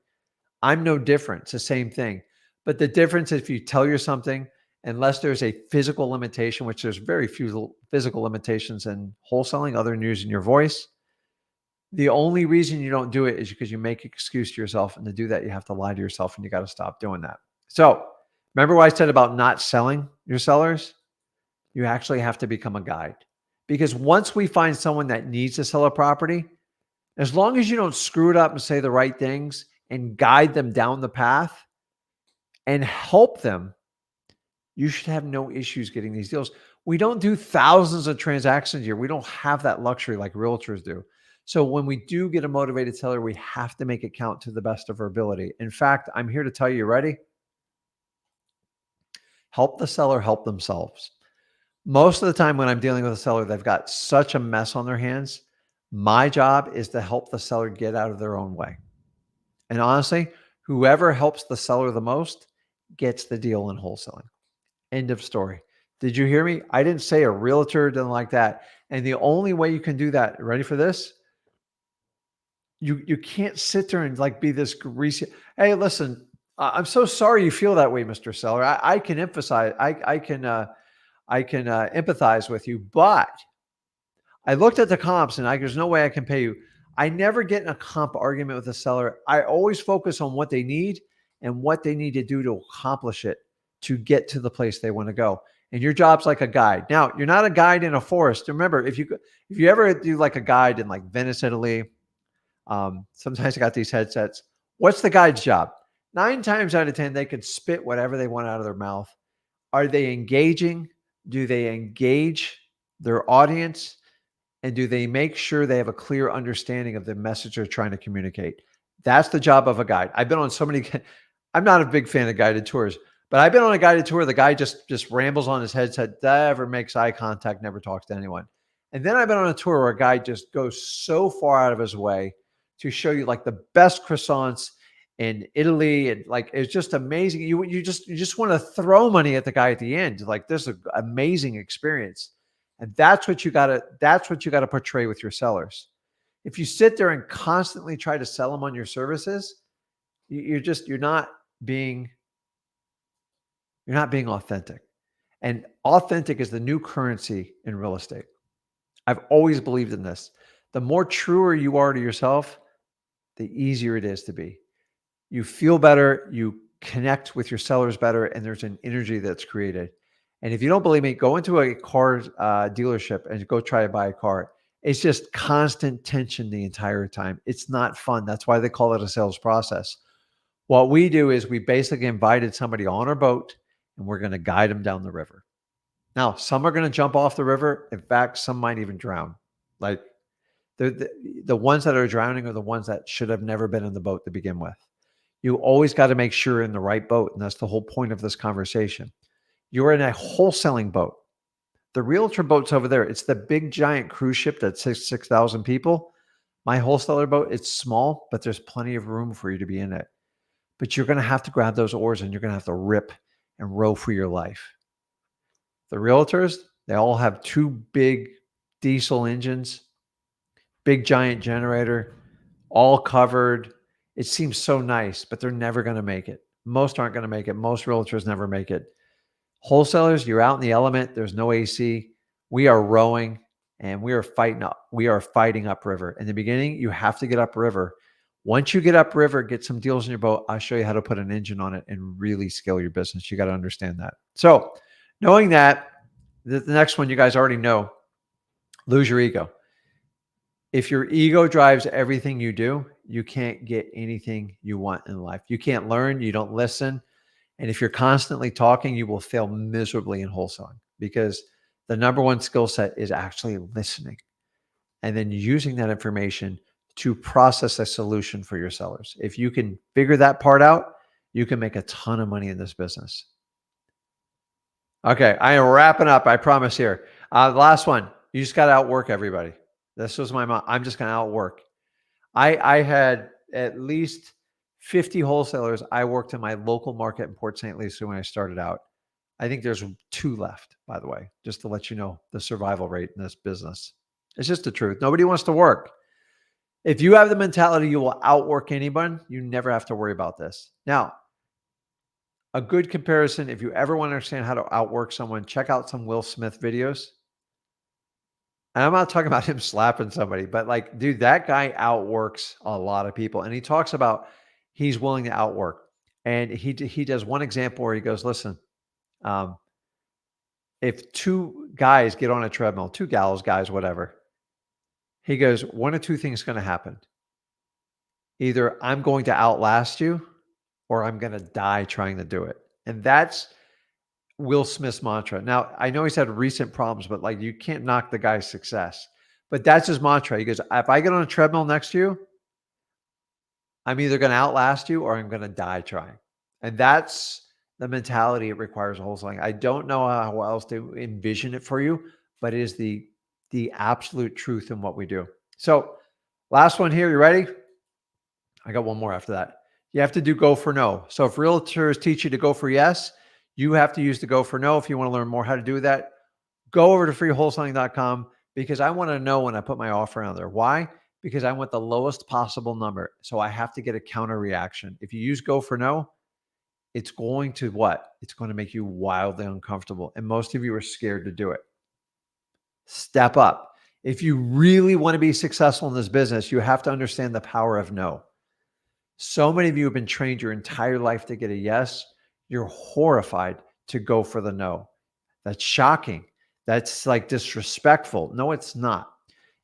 I'm no different. It's the same thing. But the difference is if you tell you something, unless there's a physical limitation, which there's very few physical limitations in wholesaling other than using your voice, the only reason you don't do it is because you make an excuse to yourself. And to do that, you have to lie to yourself, and you got to stop doing that. So remember what I said about not selling your sellers? You actually have to become a guide. Because once we find someone that needs to sell a property, as long as you don't screw it up and say the right things and guide them down the path and help them, you should have no issues getting these deals. We don't do thousands of transactions a year. We don't have that luxury like realtors do. So when we do get a motivated seller, we have to make it count to the best of our ability. In fact, I'm here to tell you, ready? Help the seller help themselves. Most of the time when I'm dealing with a seller, they've got such a mess on their hands. My job is to help the seller get out of their own way. And honestly, whoever helps the seller the most gets the deal in wholesaling. End of story. Did you hear me? I didn't say a realtor didn't like that. And the only way you can do that, ready for this? You can't sit there and like be this greasy. Hey, listen, I'm so sorry you feel that way, Mr. Seller. I can emphasize, I can empathize with you, but I looked at the comps and there's no way I can pay you. I never get in a comp argument with a seller. I always focus on what they need and what they need to do to accomplish it to get to the place they want to go. And your job's like a guide. Now, you're not a guide in a forest. Remember, if you ever do like a guide in like Venice, Italy, sometimes I got these headsets. What's the guide's job? 9 times out of 10, they could spit whatever they want out of their mouth. Are they engaging? Do they engage their audience? And do they make sure they have a clear understanding of the message they're trying to communicate? That's the job of a guide. I've been on so many, I'm not a big fan of guided tours, but I've been on a guided tour. The guy just rambles on his headset, never makes eye contact, never talks to anyone. And then I've been on a tour where a guy just goes so far out of his way to show you like the best croissants in Italy. And like, it's just amazing. You just want to throw money at the guy at the end. Like, this is an amazing experience. And that's what you gotta portray with your sellers. If you sit there and constantly try to sell them on your services, you're not being authentic. And authentic is the new currency in real estate. I've always believed in this. The more truer you are to yourself, the easier it is to be. You feel better, you connect with your sellers better, and there's an energy that's created. And if you don't believe me, go into a car dealership and go try to buy a car. It's just constant tension the entire time. It's not fun. That's why they call it a sales process. What we do is we basically invited somebody on our boat, and we're going to guide them down the river. Now, some are going to jump off the river. In fact, some might even drown. Like the ones that are drowning are the ones that should have never been in the boat to begin with. You always got to make sure you're in the right boat. And that's the whole point of this conversation. You're in a wholesaling boat. The realtor boat's over there. It's the big giant cruise ship that's 6,000 people. My wholesaler boat, it's small, but there's plenty of room for you to be in it. But you're going to have to grab those oars and you're going to have to rip and row for your life. The realtors, they all have 2 big diesel engines, big giant generator, all covered. It seems so nice, but they're never going to make it. Most aren't going to make it. Most realtors never make it. Wholesalers, you're out in the element. There's no AC. We are rowing and we are fighting up. We are fighting upriver. In the beginning, you have to get upriver. Once you get upriver, get some deals in your boat. I'll show you how to put an engine on it and really scale your business. You got to understand that. So knowing that, the next one you guys already know, lose your ego. If your ego drives everything you do, you can't get anything you want in life. You can't learn. You don't listen. And if you're constantly talking, you will fail miserably in wholesaling because the number one skill set is actually listening and then using that information to process a solution for your sellers. If you can figure that part out, you can make a ton of money in this business. Okay, I am wrapping up. I promise here. Last one. You just got to outwork everybody. This was my mom. I'm just going to outwork. I had at least 50 wholesalers I worked in my local market in Port St. Lucie when I started out. I think there's 2 left, by the way, just to let you know the survival rate in this business. It's just the truth. Nobody wants to work. If you have the mentality you will outwork anyone, you never have to worry about this. Now, a good comparison, if you ever want to understand how to outwork someone, check out some Will Smith videos. And I'm not talking about him slapping somebody, but like, dude, that guy outworks a lot of people. And he talks about he's willing to outwork. And he does one example where he goes, listen, um, if 2 guys get on a treadmill, 2 gals, guys, whatever, he goes, one of 2 things is going to happen. Either I'm going to outlast you or I'm going to die trying to do it. And that's Will Smith's mantra. Now, I know he's had recent problems, but like you can't knock the guy's success. But that's his mantra. He goes, if I get on a treadmill next to you, I'm either going to outlast you or I'm going to die trying. And that's the mentality it requires wholesaling. I don't know how else to envision it for you, but it is the absolute truth in what we do. So last one here. You ready? I got one more after that. You have to do go for no. So if realtors teach you to go for yes, you have to use the go for no. If you want to learn more how to do that, go over to freewholesaling.com because I want to know when I put my offer out there. Why? Because I want the lowest possible number. So I have to get a counter reaction. If you use go for no, it's going to what? It's going to make you wildly uncomfortable. And most of you are scared to do it. Step up. If you really want to be successful in this business, you have to understand the power of no. So many of you have been trained your entire life to get a yes. You're horrified to go for the no. That's shocking. That's like disrespectful. No, it's not.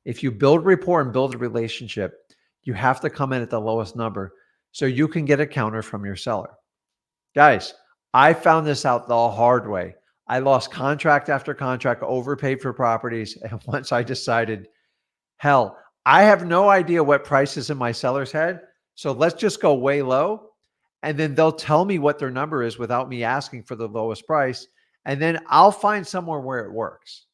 If you build rapport and build a relationship, you have to come in at the lowest number so you can get a counter from your seller. Guys, I found this out the hard way. I lost contract after contract, overpaid for properties. And once I decided, hell, I have no idea what prices in my seller's head. So let's just go way low. And then they'll tell me what their number is without me asking for the lowest price. And then I'll find somewhere where it works,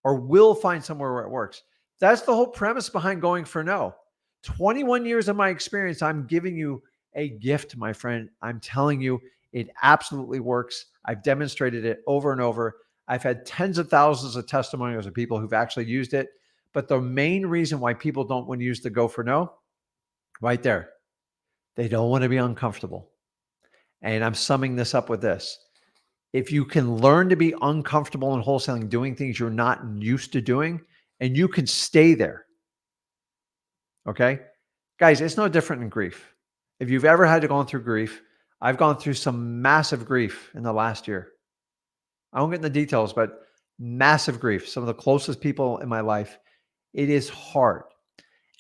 or we'll find somewhere where it works. That's the whole premise behind going for no. 21 years of my experience, I'm giving you a gift, my friend. I'm telling you, it absolutely works. I've demonstrated it over and over. I've had tens of thousands of testimonials of people who've actually used it. But the main reason why people don't want to use the go for no, right there, they don't want to be uncomfortable. And I'm summing this up with this. If you can learn to be uncomfortable in wholesaling, doing things you're not used to doing, and you can stay there, okay? Guys, it's no different in grief. If you've ever had to go through grief, I've gone through some massive grief in the last year. I won't get into details, but massive grief. Some of the closest people in my life. It is hard.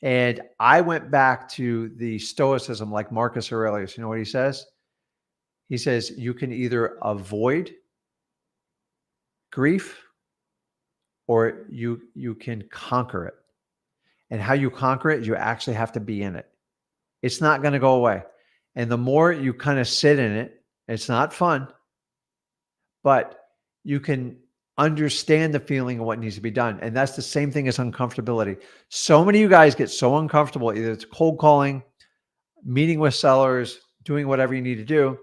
And I went back to the stoicism like Marcus Aurelius. You know what he says? He says, you can either avoid grief or you can conquer it. And how you conquer it, you actually have to be in it. It's not going to go away. And the more you kind of sit in it, it's not fun, but you can understand the feeling of what needs to be done. And that's the same thing as uncomfortability. So many of you guys get so uncomfortable, either it's cold calling, meeting with sellers, doing whatever you need to do.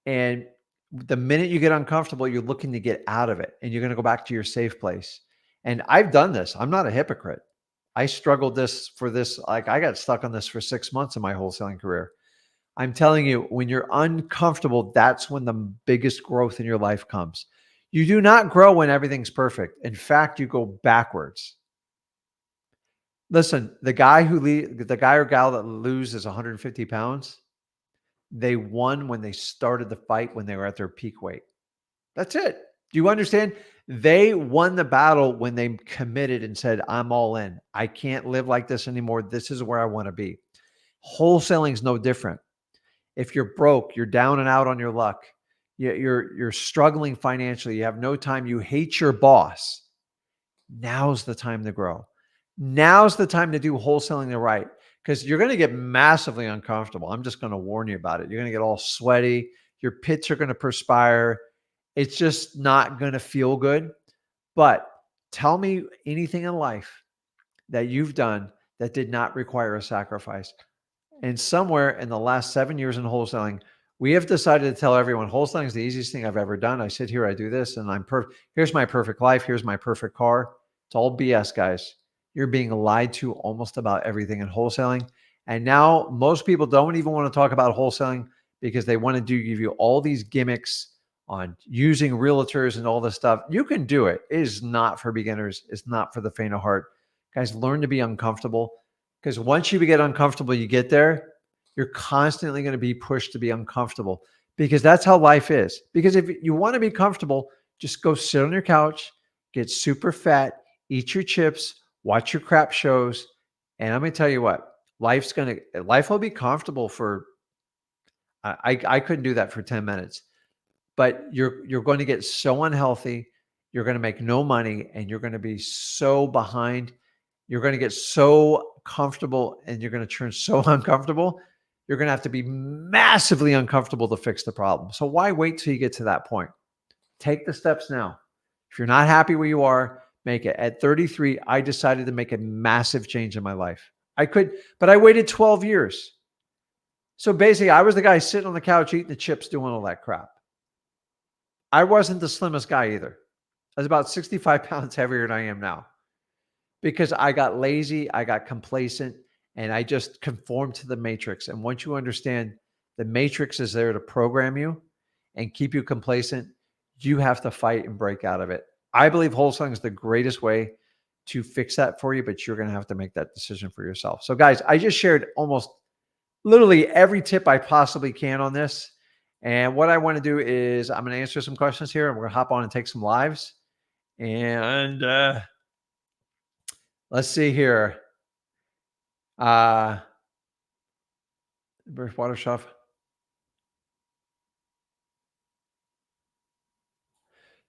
And the minute you get uncomfortable, you're looking to get out of it and you're going to go back to your safe place. And I've done this. I'm not a hypocrite. I struggled for this. Like I got stuck on this for 6 months in my wholesaling career. I'm telling you, when you're uncomfortable, that's when the biggest growth in your life comes. You do not grow when everything's perfect. In fact, you go backwards. Listen, the guy or gal that loses 150 pounds, they won when they started the fight when they were at their peak weight. That's it. Do you understand? They won the battle when they committed and said, I'm all in. I can't live like this anymore. This is where I want to be. Wholesaling is no different. If you're broke, you're down and out on your luck, you're struggling financially, you have no time, you hate your boss, now's the time to grow. Now's the time to do wholesaling the right. because you're going to get massively uncomfortable. I'm just going to warn you about it. You're going to get all sweaty. Your pits are going to perspire. It's just not going to feel good. But tell me anything in life that you've done that did not require a sacrifice. And somewhere in the last 7 years in wholesaling, we have decided to tell everyone wholesaling is the easiest thing I've ever done. I sit here, I do this, and I'm perfect. Here's my perfect life. Here's my perfect car. It's all BS, guys. You're being lied to almost about everything in wholesaling. And now most people don't even want to talk about wholesaling because they want to give you all these gimmicks on using realtors and all this stuff. You can do it. It is not for beginners. It's not for the faint of heart. Guys, learn to be uncomfortable, because once you get uncomfortable, you get there, you're constantly going to be pushed to be uncomfortable, because that's how life is. Because if you want to be comfortable, just go sit on your couch, get super fat, eat your chips, watch your crap shows. And I'm going to tell you what, life will be comfortable for, I couldn't do that for 10 minutes, but you're going to get so unhealthy. You're going to make no money, and you're going to be so behind. You're going to get so comfortable, and you're going to turn so uncomfortable. You're going to have to be massively uncomfortable to fix the problem. So why wait till you get to that point? Take the steps now. If you're not happy where you are, make it. At 33, I decided to make a massive change in my life. But I waited 12 years. So basically, I was the guy sitting on the couch eating the chips, doing all that crap. I wasn't the slimmest guy either. I was about 65 pounds heavier than I am now, because I got lazy, I got complacent, and I just conformed to the matrix. And once you understand the matrix is there to program you and keep you complacent, you have to fight and break out of it. I believe wholesaling is the greatest way to fix that for you, but you're going to have to make that decision for yourself. So guys, I just shared almost literally every tip I possibly can on this. And what I want to do is I'm going to answer some questions here, and we're going to hop on and take some lives. And let's see here. Water shop.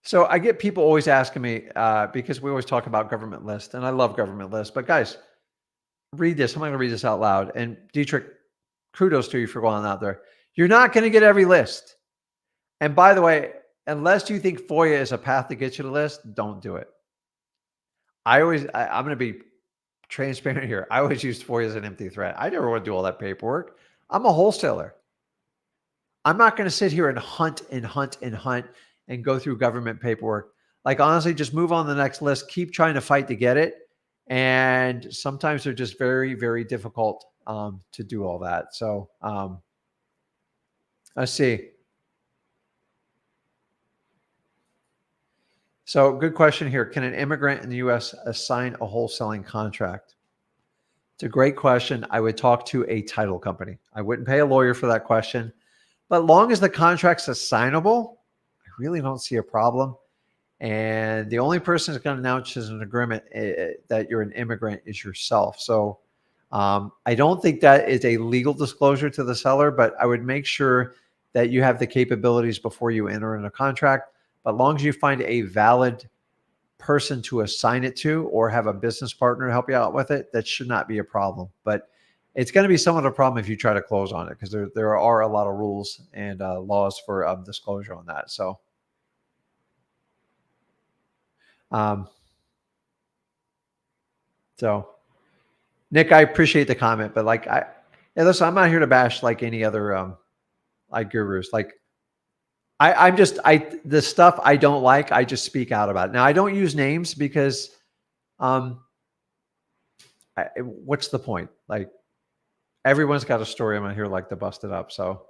So I get people always asking me, because we always talk about government lists, and I love government lists. But guys, read this. I'm going to read this out loud. And Dietrich, kudos to you for going out there. You're not going to get every list. And by the way, unless you think FOIA is a path to get you to list, don't do it. I'm going to be transparent here. I always use FOIA as an empty threat. I never want to do all that paperwork. I'm a wholesaler. I'm not going to sit here and hunt and go through government paperwork. Like, honestly, just move on to the next list. Keep trying to fight to get it. And sometimes they're just very, very difficult to do all that. So let's see. So good question here. Can an immigrant in the U.S. assign a wholesaling contract? It's a great question. I would talk to a title company. I wouldn't pay a lawyer for that question. But long as the contract's assignable, I really don't see a problem. And the only person that's going to announce as an agreement that you're an immigrant is yourself. So I don't think that is a legal disclosure to the seller, but I would make sure that you have the capabilities before you enter in a contract. But long as you find a valid person to assign it to, or have a business partner help you out with it, that should not be a problem. But it's going to be somewhat of a problem if you try to close on it, because there are a lot of rules and laws for disclosure on that. So, Nick, I appreciate the comment, but listen, I'm not here to bash like any other like gurus. Like, the stuff I don't like, I just speak out about it. Now, I don't use names because what's the point? Like, everyone's got a story. I'm not here like to bust it up. So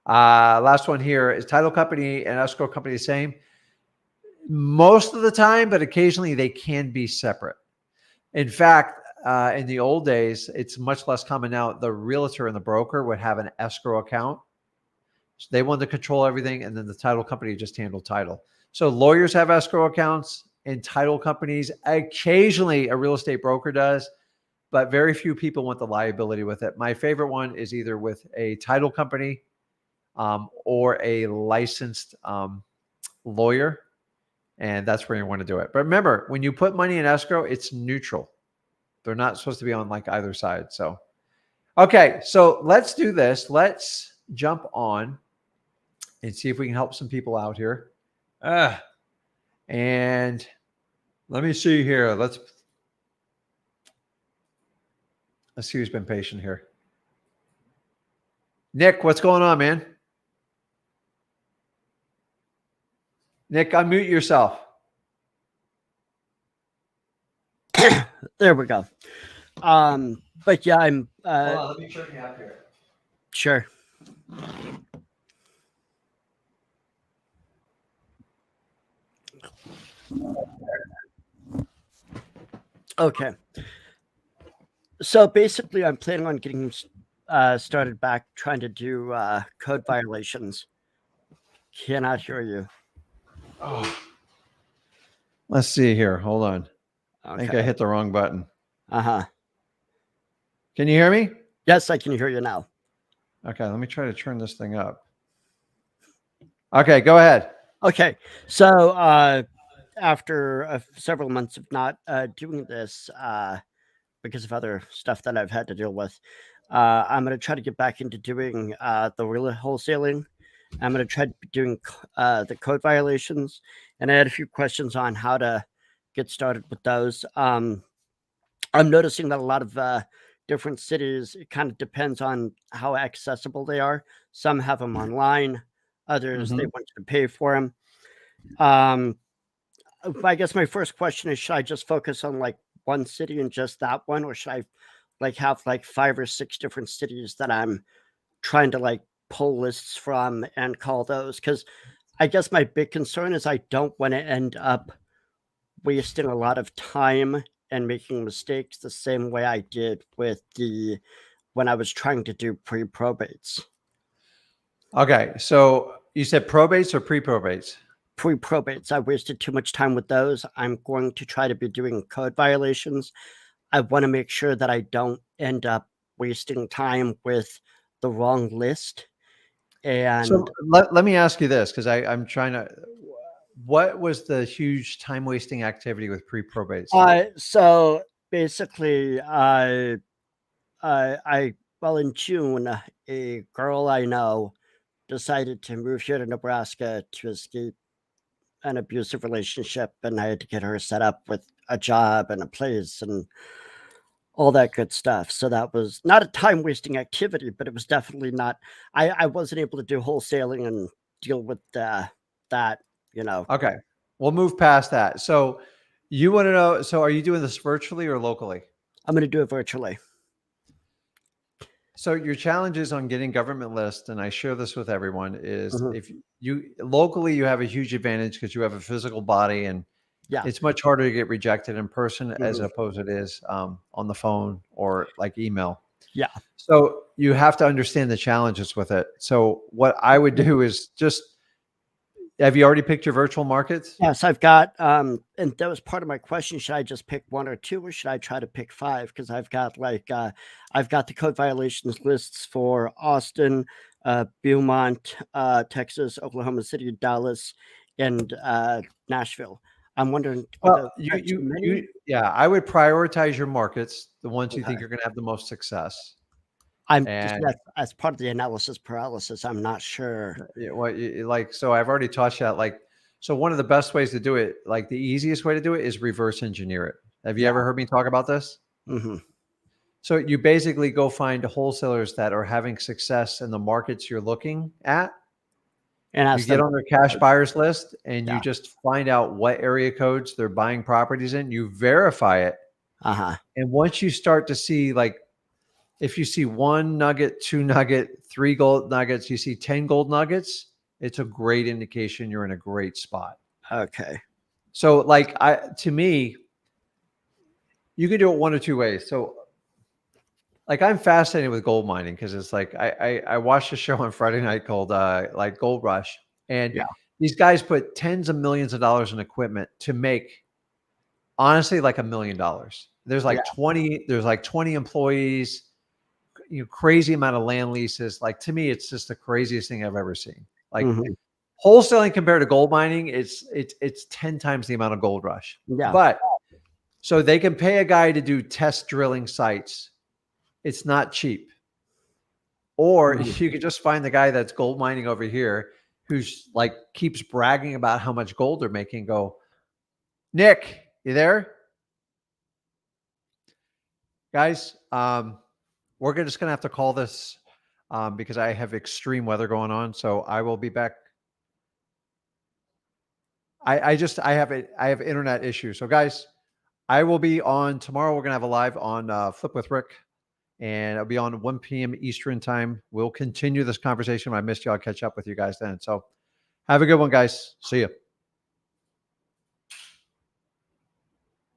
last one here, is title company and escrow company the same? Most of the time, but occasionally they can be separate. In fact, in the old days, it's much less common now. The realtor and the broker would have an escrow account. So they wanted to control everything, and then the title company just handled title. So lawyers have escrow accounts, and title companies, occasionally a real estate broker does, but very few people want the liability with it. My favorite one is either with a title company or a licensed lawyer, and that's where you want to do it. But remember, when you put money in escrow, it's neutral. They're not supposed to be on like either side. So Okay, so let's do this. Let's jump on and see if we can help some people out here. And let me see here. Let's see who's been patient here. Nick, what's going on, man? Nick, unmute yourself. There we go. But yeah, I'm Hold on, let me check you out here. sure. Okay. So basically, I'm planning on getting started back trying to do code violations. Cannot hear you. Oh. Let's see here. Hold on. I think I Okay. hit the wrong button. Uh-huh. Can you hear me? Yes, I can hear you now. Okay, let me try to turn this thing up. Okay, go ahead. Okay. So after several months of not doing this because of other stuff that I've had to deal with, I'm going to try to get back into doing the real wholesaling. I'm going to try doing the code violations, and I had a few questions on how to get started with those. I'm noticing that a lot of different cities, it kind of depends on how accessible they are. Some have them online, others they want you to pay for them. I guess my first question is: should I just focus on like one city and just that one, or should I like have like 5 or 6 different cities that I'm trying to like pull lists from and call those? Because I guess my big concern is I don't want to end up wasting a lot of time and making mistakes the same way I did with the when I was trying to do pre-probates. Okay, so you said probates or pre-probates? Pre-probates, I wasted too much time with those. I'm going to try to be doing code violations. I want to make sure that I don't end up wasting time with the wrong list. And So let me ask you this, because I'm trying to. What was the huge time wasting activity with pre-probates? so basically, well, in June, a girl I know decided to move here to Nebraska to escape an abusive relationship, and I had to get her set up with a job and a place and all that good stuff. So that was not a time wasting activity, but it was definitely not. I wasn't able to do wholesaling and deal with that. You know, Okay, we'll move past that. So you want to know? So are you doing this virtually or locally? I'm going to do it virtually. So your challenges on getting government lists, and I share this with everyone, is Mhm. if you locally you have a huge advantage because you have a physical body, and Yeah. it's much harder to get rejected in person as Mhm. opposed it is on the phone or like email. Yeah. So you have to understand the challenges with it. So what I would do is just have you already picked your virtual markets? Yes, I've got, and that was part of my question. Should I just pick one or two, or should I try to pick five? Because I've got like, I've got the code violations lists for Austin, Beaumont, Texas, Oklahoma City, Dallas, and Nashville. I'm wondering, are Well, those is that too many? yeah, I would prioritize your markets, the ones you think Okay. you're going to have the most success. I'm just And as part of the analysis paralysis. I'm not sure. what like, so I've already taught you that. Like, so one of the best ways to do it, like the easiest way to do it, is reverse engineer it. Have you Yeah. ever heard me talk about this? Hmm. So you basically go find wholesalers that are having success in the markets you're looking at. And You ask get them. on their cash buyers list and you Yeah. just find out what area codes they're buying properties in. You verify it. Uh huh. And once you start to see, like, if you see 1 nugget, 2 nugget, 3 gold nuggets, you see 10 gold nuggets, it's a great indication you're in a great spot. Okay. So, like, to me, you can do it one or two ways. So, like, I'm fascinated with gold mining because it's like I watched a show on Friday night called like Gold Rush, and Yeah. these guys put tens of millions of dollars in equipment to make honestly like $1 million. Yeah. There's like 20 employees, crazy amount of land leases. Like, to me, it's just the craziest thing I've ever seen. Like, Hmm. wholesaling compared to gold mining, it's 10 times the amount of Gold Rush. Yeah. But so they can pay a guy to do test drilling sites. It's not cheap. Or Mhm. you could just find the guy that's gold mining over here who's like keeps bragging about how much gold they're making. Go, Nick, you there? Guys, we're just going to have to call this because I have extreme weather going on. So I will be back. I have internet issues. So guys, I will be on tomorrow. We're going to have a live on Flip with Rick, and it'll be on 1 p.m. Eastern time. We'll continue this conversation. I missed you. I'll catch up with you guys then. So have a good one, guys. See you.